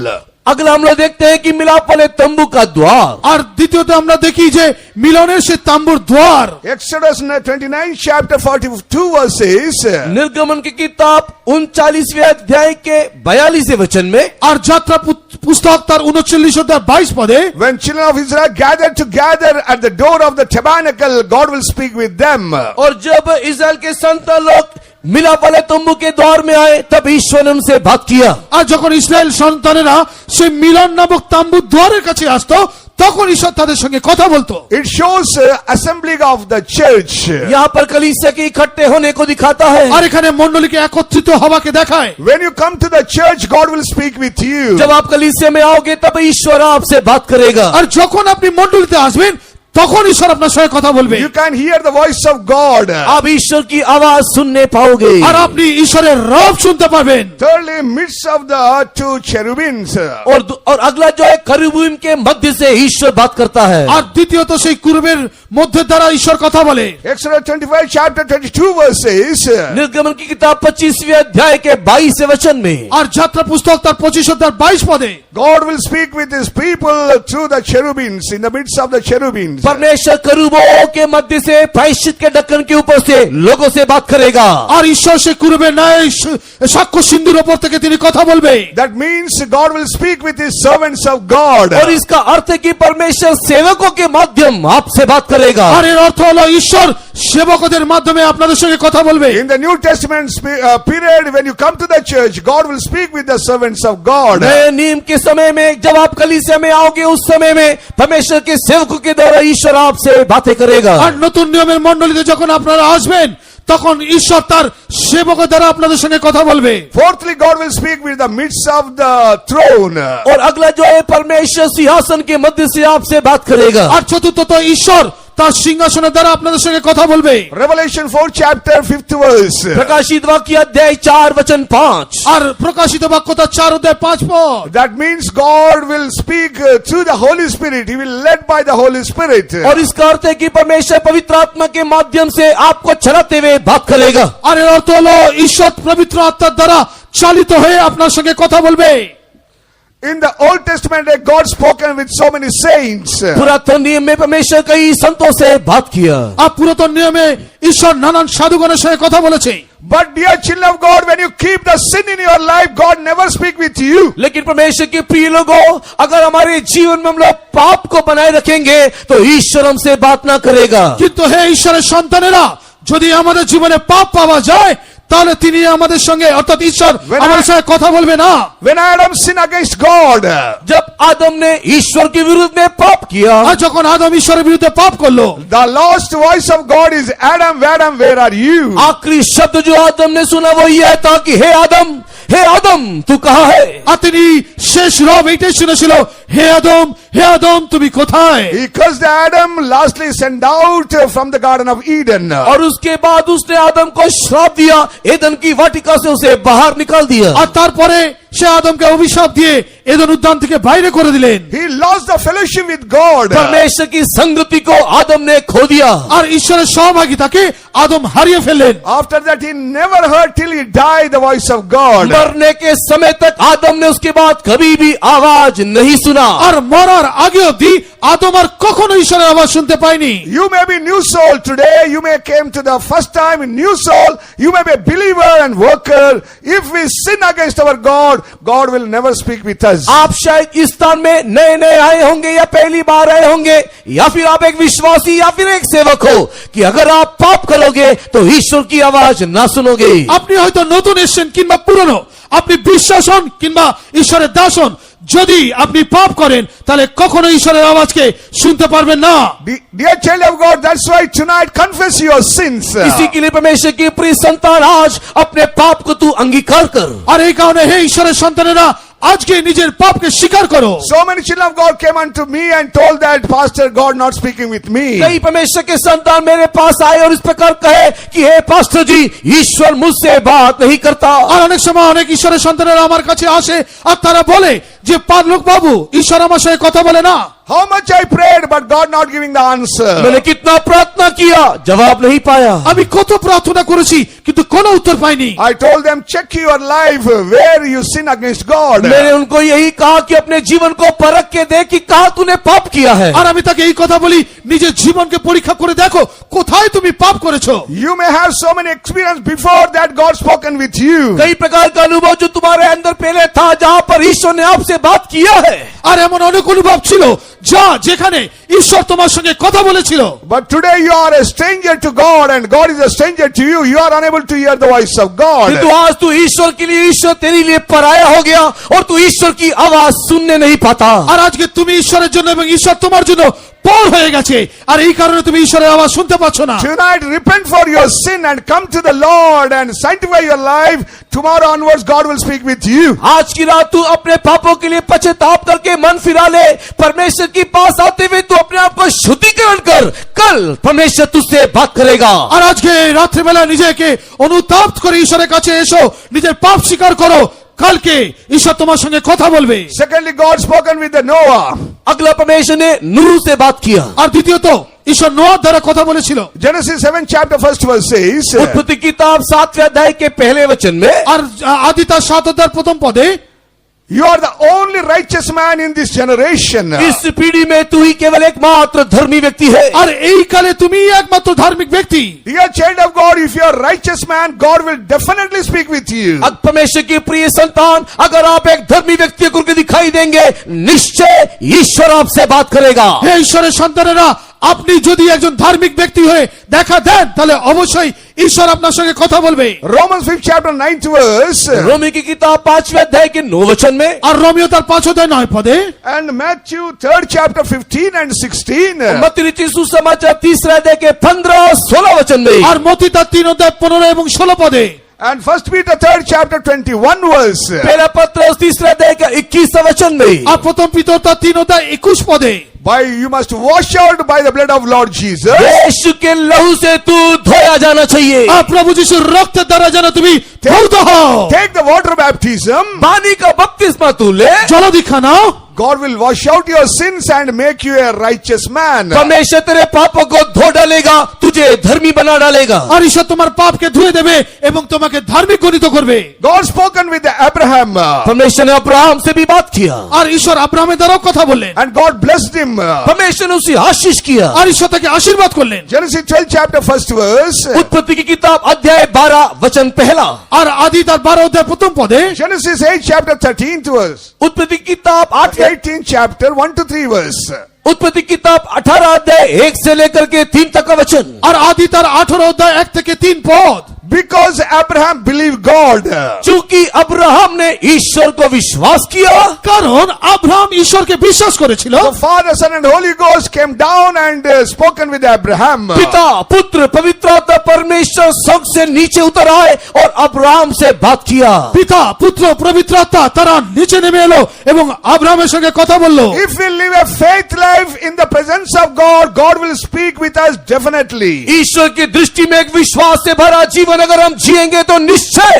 अगला हम लोग देखते हैं कि मिलाप वाले तंबू का द्वार। আর দ্বিতীয়তে আমরা দেখি যে মিলনের সে তাম্বুর দ্বার। Exodus 29 chapter 42 verses. निर्गमन की किताब 39वें अध्याय के 42वें वचन में আর যাত্রা পুস্তক তার 39 অধ্যায় 22 পদে When children of Israel gathered together at the door of the tabernacle, God will speak with them. और जब इस्राएल के संतान लोग मिलाप वाले तंबू के द्वार में आए तब ईश्वर ने उनसे बात किया। আর যখন ইসরায়েল সন্তানেরা সে মিলন নামক তাম্বুর দ্বারের কাছে আসতো তখন ঈশ্বর তাদের সঙ্গে কথা বলতো। It shows assembling of the church. यहाँ पर कलीसिया के इकट्ठे होने को दिखाता है। আর এখানে মণ্ডলীকে একত্রিত হওয়াকে দেখায়। When you come to the church, God will speak with you. जब आप कलीसिया में आओगे तब ईश्वर आपसे बात करेगा। আর যখন আপনি মণ্ডলীতে আসবেন তখন ঈশ্বর আপনার সঙ্গে কথা বলবে। You can hear the voice of God. आप ईश्वर की आवाज सुनने पाओगे। আর আপনি ঈশ্বরের রব শুনতে পাবেন। Thirdly, midst of the two cherubims. और अगला जो है करूबीम के मध्य से ईश्वर बात करता है। আর দ্বিতীয়ত সেই কুরবের মধ্যে দ্বারা ঈশ্বর কথা বলে। Exodus 25 chapter 22 verses. निर्गमन की किताब 25वें अध्याय के 22वें वचन में আর যাত্রা পুস্তক তার 25 অধ্যায় 22 পদে God will speak with his people through the cherubims, in the midst of the cherubims. परमेश्वर करूबों के मध्य से प्रायश्चित के ढक्कन के ऊपर से लोगों से बात करेगा। আর ঈশ্বর সে কুরবের ন্যায় সাক্ষ্য সিন্ধুর উপর থেকে তিনি কথা বলবে। That means God will speak with his servants of God. और इसका अर्थ है कि परमेश्वर सेवकों के माध्यम आपसे बात करेगा। আর এর অর্থ হলো ঈশ্বর সেবকদের মাধ্যমে আপনাদের সঙ্গে কথা বলবে। In the New Testament period, when you come to the church, God will speak with the servants of God. नए नियम के समय में जब आप कलीसिया में आओगे उस समय में परमेश्वर के सेवकों के द्वारा ईश्वर आपसे बातें करेगा। আর নতুন নিয়মের মণ্ডলীতে যখন আপনারা আসবেন তখন ঈশ্বর তার সেবকের দ্বারা আপনাদের সঙ্গে কথা বলবে। Fourthly, God will speak with the midst of the throne. और अगला जो है परमेश्वर सिंहासन के मध्य से आपसे बात करेगा। আর চতুর্থত ঈশ্বর তার সিংহাসনের দ্বারা আপনাদের সঙ্গে কথা বলবে। Revelation 4 chapter 5th verse. प्रकाशित वाक्य अध्याय 4 वचन 5। আর প্রকাশিত বাক্য তার 4 অধ্যায় 5 পদ। That means God will speak through the Holy Spirit. He will led by the Holy Spirit. और इसका अर्थ है कि परमेश्वर पवित्र आत्मा के माध्यम से आपको चलाते हुए बात करेगा। আর এর অর্থ হলো ঈশ্বর পবিত্র আত্মার দ্বারা চালিত হয়ে আপনার সঙ্গে কথা বলবে। In the Old Testament, God spoken with so many saints. पुरातन नियम में परमेश्वर कई संतों से बात किया। আর পুরাতন নিয়মে ঈশ্বর নানান সাধুগণের সঙ্গে কথা বলেছে। But dear children of God, when you keep the sin in your life, God never speak with you. लेकिन परमेश्वर के प्रिय लोगों, अगर हमारे जीवन में हम लोग पाप को बनाए रखेंगे तो ईश्वर हमसे बात ना करेगा। কিন্তু হে ঈশ্বরের সন্তানেরা, যদি আমাদের জীবনে পাপ পাওয়া যায় তাহলে তিনি আমাদের সঙ্গে অর্থাৎ ঈশ্বর আমাদের সঙ্গে কথা বলবে না। When Adam sinned against God, जब आदम ने ईश्वर के विरुद्ध में पाप किया, আর যখন আদম ঈশ্বরের বিরুদ্ধে পাপ করলো, the last voice of God is, Adam, where are you? आखिरी शब्द जो आदम ने सुना वो यह था कि हे आदम तू कहाँ है? আর তিনি শেষ রব এইটাই শুনেছিল, হে আদম তুমি কোথায়? He cursed Adam, lastly sent out from the Garden of Eden. और उसके बाद उसने आदम को श्राप दिया, एदन की वाटिका से उसे बाहर निकाल दिया। আর তারপরে সে আদমকে অভিশাপ দিয়ে এদেন উদ্যান থেকে বাইরে করে দিলেন। He lost the fellowship with God. परमेश्वर की संगति को आदम ने खो दिया। আর ঈশ্বরের সহভাগিতাকে আদম হারিয়ে ফেললেন। After that, he never heard till he died the voice of God. मरने के समय तक आदम ने उसके बाद कभी भी आवाज नहीं सुना। আর মরার আগে অবধি আদম আর কখনো ঈশ্বরের আওয়াজ শুনতে পায়নি। You may be new soul today. You may came to the first time in new soul. You may be a believer and worker. If we sin against our God, God will never speak with us. आप शायद इस स्थान में नए आए होंगे या पहली बार आए होंगे, या फिर आप एक विश्वासी या फिर एक सेवक हो कि अगर आप पाप करोगे तो ईश्वर की आवाज ना सुनोगे। আপনি হয়তো নতুন এসেছেন কিংবা পুরনো, আপনি বিশ্বাস হন কিংবা ঈশ্বরের দাস হন, যদি আপনি পাপ করেন তাহলে কখনো ঈশ্বরের আওয়াজকে শুনতে পারবেন না। Dear child of God, that's why tonight confess your sins. इसी के लिए परमेश्वर की प्रिय संतान आज अपने पाप को तू अंगीकार कर। আর এই কারণে হে ঈশ্বরের সন্তানেরা আজকে নিজের পাপকে স্বীকার করো। So many children of God came unto me and told that Pastor, God not speaking with me. कई परमेश्वर के संतान मेरे पास आए और इस प्रकार कहे कि हे पास्टर जी, ईश्वर मुझसे बात नहीं करता। আর অনেক সময় অনেক ঈশ্বরের সন্তানেরা আমার কাছে আসে আর তারা বলে যে পারলোক বাবু, ঈশ্বর আমার সঙ্গে কথা বলে না। How much I prayed, but God not giving the answer. मैंने कितना प्रार्थना किया, जवाब नहीं पाया। আমি কত প্রার্থনা করেছি কিন্তু কোনো উত্তর পাইনি। I told them, check your life where you sin against God. मैंने उनको यही कहा कि अपने जीवन को परख के देख कि कहाँ तूने पाप किया है। আর আমি তাকে এই কথা বলি, নিজের জীবনকে পরীক্ষা করে দেখো কোথায় তুমি পাপ করেছো। You may have so many experience before that God spoken with you. कई प्रकार का अनुभव जो तुम्हारे अंदर पहले था, जहाँ पर ईश्वर ने आपसे बात किया है। আর এমন অনেক অনুভব ছিল যা যেখানে ঈশ্বর তোমার সঙ্গে কথা বলেছিল। But today you are a stranger to God and God is a stranger to you. You are unable to hear the voice of God. किंतु आज तू ईश्वर के लिए, ईश्वर तेरे लिए पराया हो गया और तू ईश्वर की आवाज सुनने नहीं पाता। আর আজকে তুমি ঈশ্বরের জন্য এবং ঈশ্বর তোমার জন্য পর হয়ে গেছে, আর এই কারণে তুমি ঈশ্বরের আওয়াজ শুনতে পাচ্ছ না। Tonight repent for your sin and come to the Lord and sanctify your life. Tomorrow onwards God will speak with you. आज की रात तू अपने पापों के लिए पश्चाताप करके मन फिरा ले, परमेश्वर के पास आते हुए तू अपने आप को शुद्धिकरण कर, कल परमेश्वर तुझसे बात करेगा। আর আজকে রাত্রিবেলা নিজেকে অনুতাপ করে ঈশ্বরের কাছে এসো, নিজের পাপ স্বীকার করো, কালকে ঈশ্বর তোমার সঙ্গে কথা বলবে। Secondly, God spoken with the Noah. अगला परमेश्वर ने नूह से बात किया। আর দ্বিতীয়ত ঈশ্বর নোয়ার দ্বারা কথা বলেছিল। Genesis 7 chapter 1st verse says, उत्पत्ति किताब 7वें अध्याय के पहले वचन में, আর আদি তার 7 অধ্যায়ের প্রথম পদে, you are the only righteous man in this generation. इस पीढ़ी में तू ही केवल एकमात्र धर्मी व्यक्ति है। আর এই काले তুমিই একমাত্র ধার্মিক ব্যক্তি। Dear child of God, if you are a righteous man, God will definitely speak with you. अब परमेश्वर की प्रिय संतान, अगर आप एक धर्मी व्यक्ति को दिखाई देंगे, निश्चय ईश्वर आपसे बात करेगा। হে ঈশ্বরের সন্তানেরা, আপনি যদি একজন ধার্মিক ব্যক্তি হয়ে দেখা দেন তাহলে অবশ্যই ঈশ্বর আপনার সঙ্গে কথা বলবে। Romans 5th chapter 9th verse रोमी की किताब 5वें अध्याय के 9 वचन में, আর রোমিও তার 5 অধ্যায় 9 পদে, and Matthew 3rd chapter 15 and 16. मत्ती रचित सुसमाचार 3रे अध्याय के 15 और 16 वचन में, আর মতি তার 3 অধ্যায় 15 এবং 16 পদে, And 1 Peter 3rd chapter 21 verse. पहला पत्र 3रे अध्याय का 21 वचन में, আর প্রথম পিতর তার 3 অধ্যায় 21 পদে, By you must wash out by the blood of Lord Jesus. यीशु के लहू से तू धोया जाना चाहिए। আর প্রভু যিশুর রক্তের দ্বারা যেন তুমি ধৌত হও। Take the water baptism. पानी का बपतिस्मा तू ले, জলদীক্ষা নাও, God will wash out your sins and make you a righteous man. परमेश्वर तेरे पापों को धो डालेगा, तुझे धर्मी बना डालेगा। আর ঈশ্বর তোমার পাপকে ধুয়ে দেবে এবং তোমাকে ধার্মিক গণিত করবে। God spoken with Abraham. परमेश्वर ने अब्राहम से भी बात किया, আর ঈশ্বর আব্রাহামের দ্বারাও কথা বললেন। And God blessed him. परमेश्वर ने उसे आशीष किया। আর ঈশ্বর তাকে আশীর্বাদ করলেন। Genesis 12 chapter 1st verse. उत्पत्ति की किताब अध्याय 12 वचन पहला, আর আদি তার 12 অধ্যায় প্রথম পদে, Genesis 8 chapter 13th verse. उत्पत्ति की किताब 18th chapter 1 to 3 verse. उत्पत्ति की किताब 18 अध्याय 1 से लेकर के 3 तक का वचन। আর আদি তার 18 অধ্যায় 1 থেকে 3 পদ। Because Abraham believed God. चूंकि अब्राहम ने ईश्वर को विश्वास किया, কারণ আব্রাহাম ঈশ্বরকে বিশ্বাস করেছিল। The Father, Son and Holy Ghost came down and spoken with Abraham. पिता पुत्र पवित्र आत्मा परमेश्वर स्वर्ग से नीचे उतर आए और अब्राहम से बात किया। পিতা পুত্র পবিত্র আত্মা তারা নিচে নেমে এলো এবং আব্রাহামের সঙ্গে কথা বলল। If we live a faith life in the presence of God, God will speak with us definitely. ईश्वर की दृष्टि में एक विश्वास से भरा जीवन अगर हम जिएंगे तो निश्चय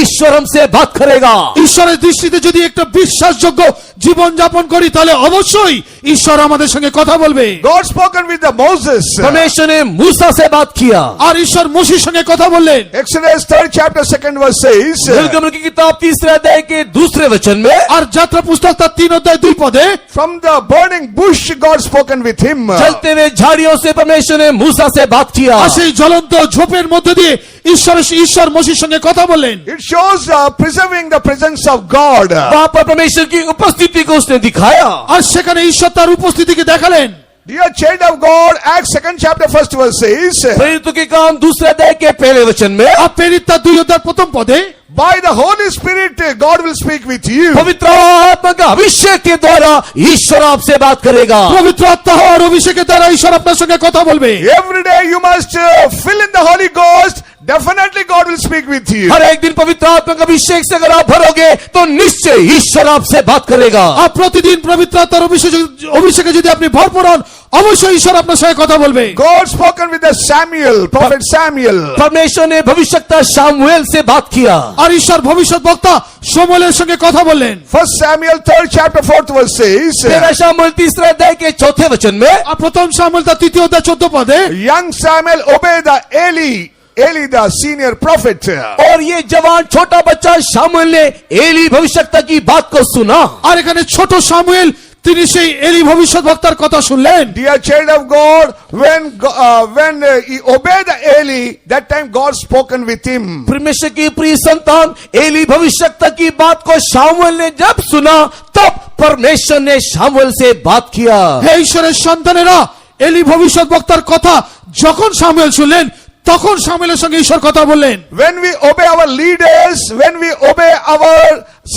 ईश्वर हमसे बात करेगा। ঈশ্বরের দৃষ্টিতে যদি একটা বিশ্বাসযোগ্য জীবন যাপন করি তাহলে অবশ্যই ঈশ্বর আমাদের সঙ্গে কথা বলবে। God spoken with the Moses. परमेश्वर ने मूसा से बात किया। আর ঈশ্বর মোশির সঙ্গে কথা বললেন। Exodus 3rd chapter 2nd verse says. निर्गमन की किताब 3रे अध्याय के 2 वचन में, আর যাত্রা পুস্তক তার 3 অধ্যায় 2 পদে, From the burning bush, God spoken with him. जलते हुए झाड़ियों से परमेश्वर ने मूसा से बात किया। আর সেই জ্বলন্ত ঝোপের মধ্যে দিয়ে ঈশ্বর মোশির সঙ্গে কথা বললেন। It shows preserving the presence of God. वहां पर परमेश्वर की उपस्थिति को उसने दिखाया। আর সেখানে ঈশ্বর তার উপস্থিতিকে দেখালেন। Dear child of God, Acts 2nd chapter 1st verse says. प्रेरितों के काम 2 अध्याय के पहले वचन में, আর প্রেরিত তার 2 অধ্যায় প্রথম পদে, By the Holy Spirit, God will speak with you. पवित्र आत्मा का अभिषेक के द्वारा ईश्वर आपसे बात करेगा। পবিত্র আত্মা হওয়ার অভিষেকের দ্বারা ঈশ্বর আপনার সঙ্গে কথা বলবে। Every day you must fill in the Holy Ghost. Definitely God will speak with you. हर एक दिन पवित्र आत्मा का अभिषेक से अगर आप भरोगे तो निश्चय ईश्वर आपसे बात करेगा। আর প্রতিদিন পবিত্র আত্মার অভিষেকে যদি আপনি ভরপুর হন অবশ্যই ঈশ্বর আপনার সঙ্গে কথা বলবে। God spoken with the Samuel, prophet Samuel. परमेश्वर ने भविष्यवक्ता शामुएल से बात किया। আর ঈশ্বর ভবিষ্যৎ বক্তা শমূয়েলের সঙ্গে কথা বললেন। 1 Samuel 3rd chapter 4th verse says, तेरा शामुएल 3 अध्याय के 4 वचन में আর প্রথম শামুয়েল তার 3 অধ্যায় 14 পদে young Samuel obeyed the Eli the senior prophet. और ये जवान छोटा बच्चा शामुएल ने एली भविष्यवक्ता की बात को सुना। আর এখানে ছোট শামুয়েল তিনি সেই এলি ভবিষ্যৎ বক্তার কথা শুনলেন। Dear child of God, when he obeyed the Eli, that time God spoken with him. परमेश्वर की प्रिय संतान एली भविष्यवक्ता की बात को शामुएल ने जब सुना तब परमेश्वर ने शामुएल से बात किया। হে ঈশ্বরের সন্তানেরা, এলি ভবিষ্যৎ বক্তার কথা যখন শামুয়েল শুনলেন তখন শামুয়েলের সঙ্গে ঈশ্বর কথা বললেন। When we obey our leaders, when we obey our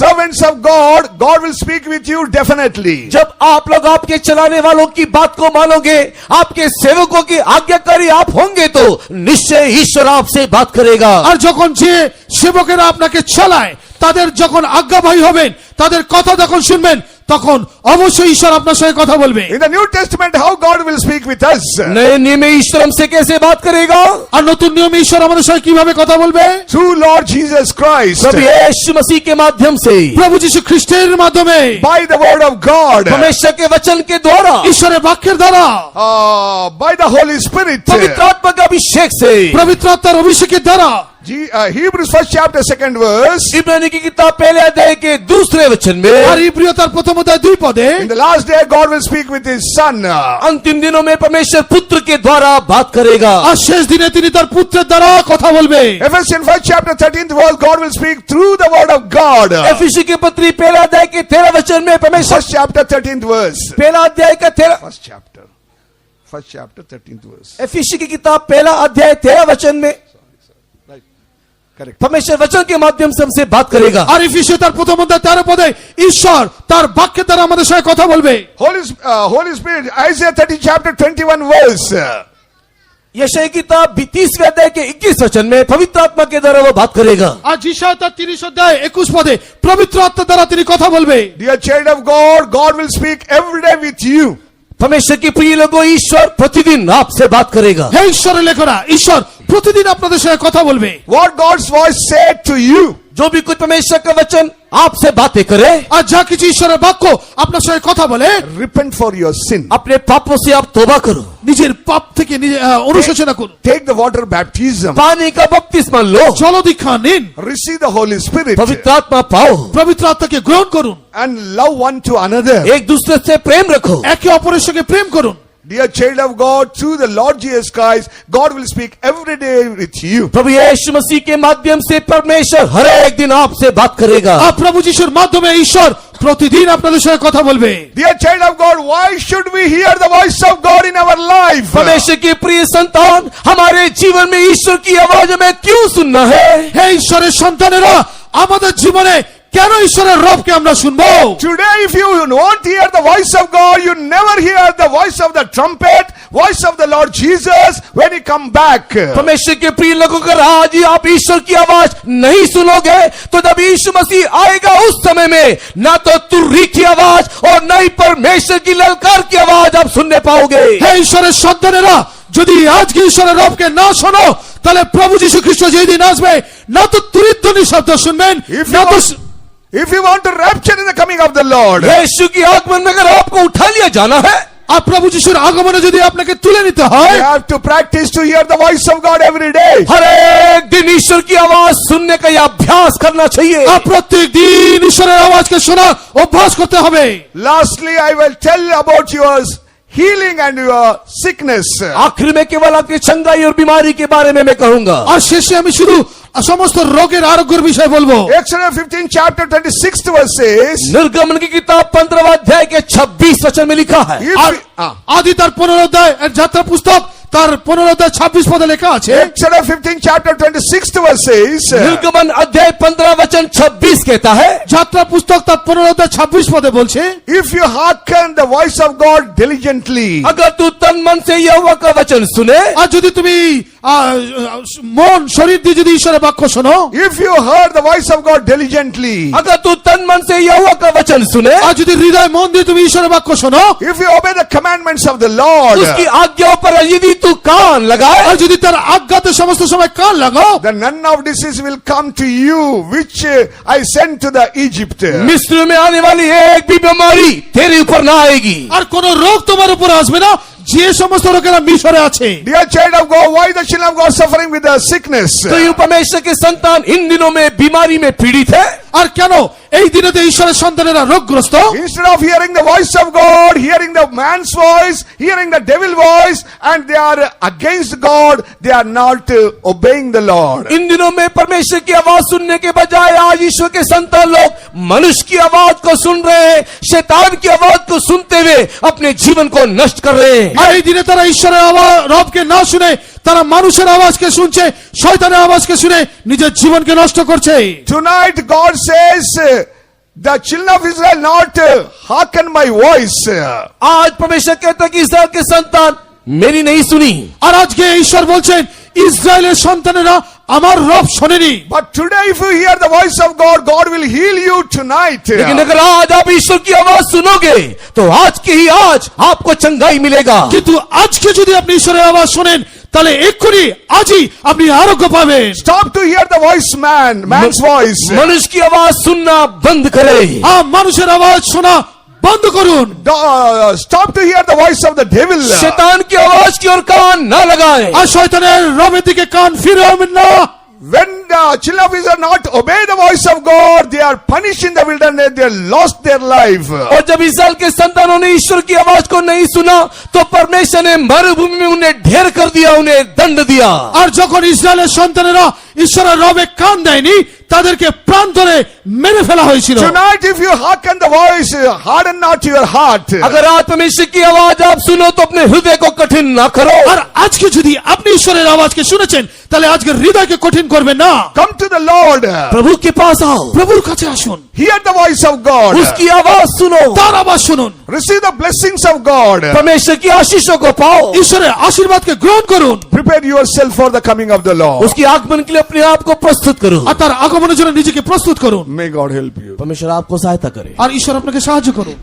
servants of God, God will speak with you definitely. जब आप लोग आपके चलाने वालों की बात को मानोगे, आपके सेवकों की आज्ञाकारी आप होंगे तो निश्चय ईश्वर आपसे बात करेगा। আর যখন যে সেবকেরা আপনাকে চালায় তাদের যখন আজ্ঞাবাহী হবেন, তাদের কথা যখন শুনবেন, তখন অবশ্যই ঈশ্বর আপনার সঙ্গে কথা বলবে। In the New Testament, how God will speak with us? नए नियम में ईश्वर हमसे कैसे बात करेगा? আর নতুন নিয়মে ঈশ্বর আমাদের সঙ্গে কিভাবে কথা বলবে? Through Lord Jesus Christ. प्रभु यीशु मसीह के माध्यम से, প্রভু যীশু খ্রিস্টের মাধ্যমে, By the word of God. परमेश्वर के वचन के द्वारा, ঈশ্বরের বাক্যের দ্বারা, By the Holy Spirit. पवित्र आत्मा के अभिषेक से, পবিত্র আত্মার অভিষেকের দ্বারা। Hebrews 1st chapter 2nd verse. इब्रानी की किताब 1 अध्याय के 2 वचन আর में, ইব্রিয় তার প্রথম অধ্যায় 2 পদে In the last day, God will speak with His Son. अंतिम दिनों में परमेश्वर पुत्र के द्वारा बात करेगा। আর শেষ দিনে তিনি তার পুত্রের দ্বারা কথা বলবে। Ephesians 1st chapter 13th verse, God will speak through the word of God. एफिसी की पत्री 1 अध्याय के 13 वचन में परमेश्वर, First chapter 13th verse. 1 अध्याय का 13, First chapter 13th verse. एफिसी की किताब 1 अध्याय 13 वचन में Correct. परमेश्वर वचन के माध्यम से हमसे बात करेगा। আর এফেসীয় তার প্রথম অধ্যায় 13 পদে ঈশ্বর তার বাক্যের দ্বারা আমাদের সঙ্গে কথা বলবে। Holy Spirit, Isaiah 30 chapter 21 verse. यशायाह की किताब 30 अध्याय के 21 वचन में पवित्र आत्मा के द्वारा वो बात करेगा। আর যিশায়া তার 30 অধ্যায় 21 পদে পবিত্র আত্মার দ্বারা তিনি কথা বলবে। Dear child of God, God will speak every day with you. परमेश्वर की प्रिय लोगों, ईश्वर प्रतिदिन आपसे बात करेगा। হে ঈশ্বরের লেখরা, ঈশ্বর প্রতিদিন আপনাদের সঙ্গে কথা বলবে। What God's voice said to you. जो भी कुछ परमेश्वर का वचन आपसे बातें करे, আর যা কিছু ঈশ্বরের বাক্য আপনার সঙ্গে কথা বলে, Repent for your sin. अपने पापों से आप तौबा करो, নিজের পাপ থেকে অনুশোচনা করুন, Take the water baptism. पानी का बपतिस्मा लो, জলদীক্ষা নিন, Receive the Holy Spirit. पवित्र आत्मा पाओ, পবিত্র আত্মাকে গ্রহণ করুন, And love one to another. एक दूसरे से प्रेम रखो। একে অপরের সঙ্গে প্রেম করুন। Dear child of God, through the Lord Jesus Christ, God will speak every day with you. प्रभु यीशु मसीह के माध्यम से परमेश्वर हर एक दिन आपसे बात करेगा। আর প্রভু যিশুর মাধ্যমে ঈশ্বর প্রতিদিন আপনাদের সঙ্গে কথা বলবে। Dear child of God, why should we hear the voice of God in our life? परमेश्वर के प्रिय संतान, हमारे जीवन में ईश्वर की आवाज हमें क्यों सुनना है? হে ঈশ্বরের সন্তানেরা, আমাদের জীবনে কেন ঈশ্বরের রবকে আমরা শুনবো? Today, if you won't hear the voice of God, you never hear the voice of the trumpet, voice of the Lord Jesus when He come back. परमेश्वर के प्रिय लोगों का आज ही आप ईश्वर की आवाज नहीं सुनोगे तो जब यीशु मसीह आएगा उस समय में ना तो तुर्री की आवाज और न ही परमेश्वर की ललकार की आवाज आप सुनने पाओगे। হে ঈশ্বরের সন্তানেরা, যদি আজকে ঈশ্বরের রবকে না শোনো, তাহলে প্রভু যীশু খ্রিস্ট যেদিন আসবে না তো তুরিধ্বনি শব্দ শুনবেন, না তো If you want to rapture in the coming of the Lord, यीशु की आगमन में अगर आपको उठा लिया जाना है, আর প্রভু যিশুর আগমনে যদি আপনাকে তুলে নিতে হয়, you have to practice to hear the voice of God every day. हर एक दिन ईश्वर की आवाज सुनने का यह अभ्यास करना चाहिए। আর প্রত্যেক দিন ঈশ্বরের আওয়াজকে শোনার অভ্যাস করতে হবে। Lastly, I will tell about your healing and your sickness. आखिर में केवल आपकी चंगाई और बीमारी के बारे में मैं कहूंगा। আর শেষে আমি শুধু সমস্ত রোগের আরোগ্যের বিষয় বলবো। Exodus 15 chapter 26th verse says, निर्गमन की किताब 15 अध्याय के 26 वचन में लिखा है। আদি তার 15 অধ্যায় এর যাত্রা পুস্তক তার 15 অধ্যায় 26 পদে লেখা আছে। Exodus 15 chapter 26th verse says, निर्गमन अध्याय 15 वचन 26 कहता है, যাত্রা পুস্তক তার 15 অধ্যায় 26 পদে বলছে, if you hearken the voice of God diligently, अगर तू तन मन से यहोवा का वचन सुने আর যদি তুমি মন শরীর দিয়ে যদি ঈশ্বরের বাক্য শোনো, if you heard the voice of God diligently, अगर तू तन मन से यहोवा का वचन सुने, আর যদি হৃদয় মন দিয়ে তুমি ঈশ্বরের বাক্য শোনো, if you obey the commandments of the Lord, उसकी आज्ञाओं पर यदि तू कान लगाए, আর যদি তার আজ্ঞাতে সমস্ত সময় কান লাগাও, then none of disease will come to you which I sent to the Egypt. मिस्र में आने वाली एक भी बीमारी तेरे ऊपर ना आएगी। আর কোন রোগ তোমার উপর আসবে না যে সমস্ত লোকেরা মিশরে আছে। Dear child of God, why the children of God suffering with the sickness? तो ये परमेश्वर के संतान इन दिनों में बीमारी में पीड़ित है। আর কেন এই দিনেতে ঈশ্বরের সন্তানেরা রোগগ্রস্ত? Instead of hearing the voice of God, hearing the man's voice, hearing the devil voice, and they are against God, they are not obeying the Lord. इन दिनों में परमेश्वर की आवाज सुनने के बजाय आज ईश्वर के संतान लोग मनुष्य की आवाज को सुन रहे हैं, शैतान की आवाज को सुनते हुए अपने जीवन को नष्ट कर रहे हैं। আর এই দিনে তারা ঈশ্বরের আওয়াজ রবকে না শুনে তারা মানুষের আওয়াজকে শুনছে, শয়তানের আওয়াজকে শুনে নিজের জীবনকে নষ্ট করছে। Tonight God says, the children of Israel not hearken my voice. आज परमेश्वर कहता है कि इस्राएल के संतान मेरी नहीं सुनी, আর আজকে ঈশ্বর বলছেন ইসরায়েলের সন্তানেরা আমার রব শোনেনি। But today if you hear the voice of God, God will heal you tonight. लेकिन अगर आज आप ईश्वर की आवाज सुनोगे तो आज के ही आज आपको चंगाई मिलेगा। কিন্তু আজকে যদি আপনি ঈশ্বরের আওয়াজ শোনেন তাহলে এক্ষুনি আজই আপনি আরোগ্য পাবেন। Stop to hear the voice man's voice. मनुष्य की आवाज सुनना बंद करे। মানুষের আওয়াজ শোনা বন্ধ করুন। Stop to hear the voice of the devil. शैतान की आवाज की ओर कान ना लगाए। আর শয়তানের রবের দিকে কান ফিরাবেন না। When the children of Israel not obey the voice of God, they are punished in the wilderness, they lost their life. और जब इस्राएल के संतानों ने ईश्वर की आवाज को नहीं सुना तो परमेश्वर ने मरुभूमि में उन्हें ढेर कर दिया, उन्हें दंड दिया। আর যখন ইসরায়েলের সন্তানেরা ঈশ্বরের রবে কান দেয়নি তাদেরকে প্রাণ ধরে মেরে ফেলা হয়েছিল। Tonight if you hearken the voice, harden not your heart. अगर आज परमेश्वर की आवाज आप सुनो तो अपने हृदय को कठिन ना करो। আর আজকে যদি আপনি ঈশ্বরের আওয়াজকে শুনেছেন তাহলে আজকে হৃদয়কে কঠিন করবেন না। Come to the Lord. प्रभु के पास आओ, প্রভুর কাছে আসুন, Hear the voice of God. उसकी आवाज सुनो, তার আওয়াজ শুনুন, Receive the blessings of God. परमेश्वर की आशीषों को पाओ, ঈশ্বরের আশীর্বাদকে গ্রহণ করুন। Prepare yourself for the coming of the Lord. उसकी आगमन के लिए अपने आप को प्रस्तुत करो। আর তার আগমনের জন্য নিজেকে প্রস্তুত করুন। May God help you. परमेश्वर आपको सहायता करे। আর ঈশ্বর আপনাকে সাহায্য করুন।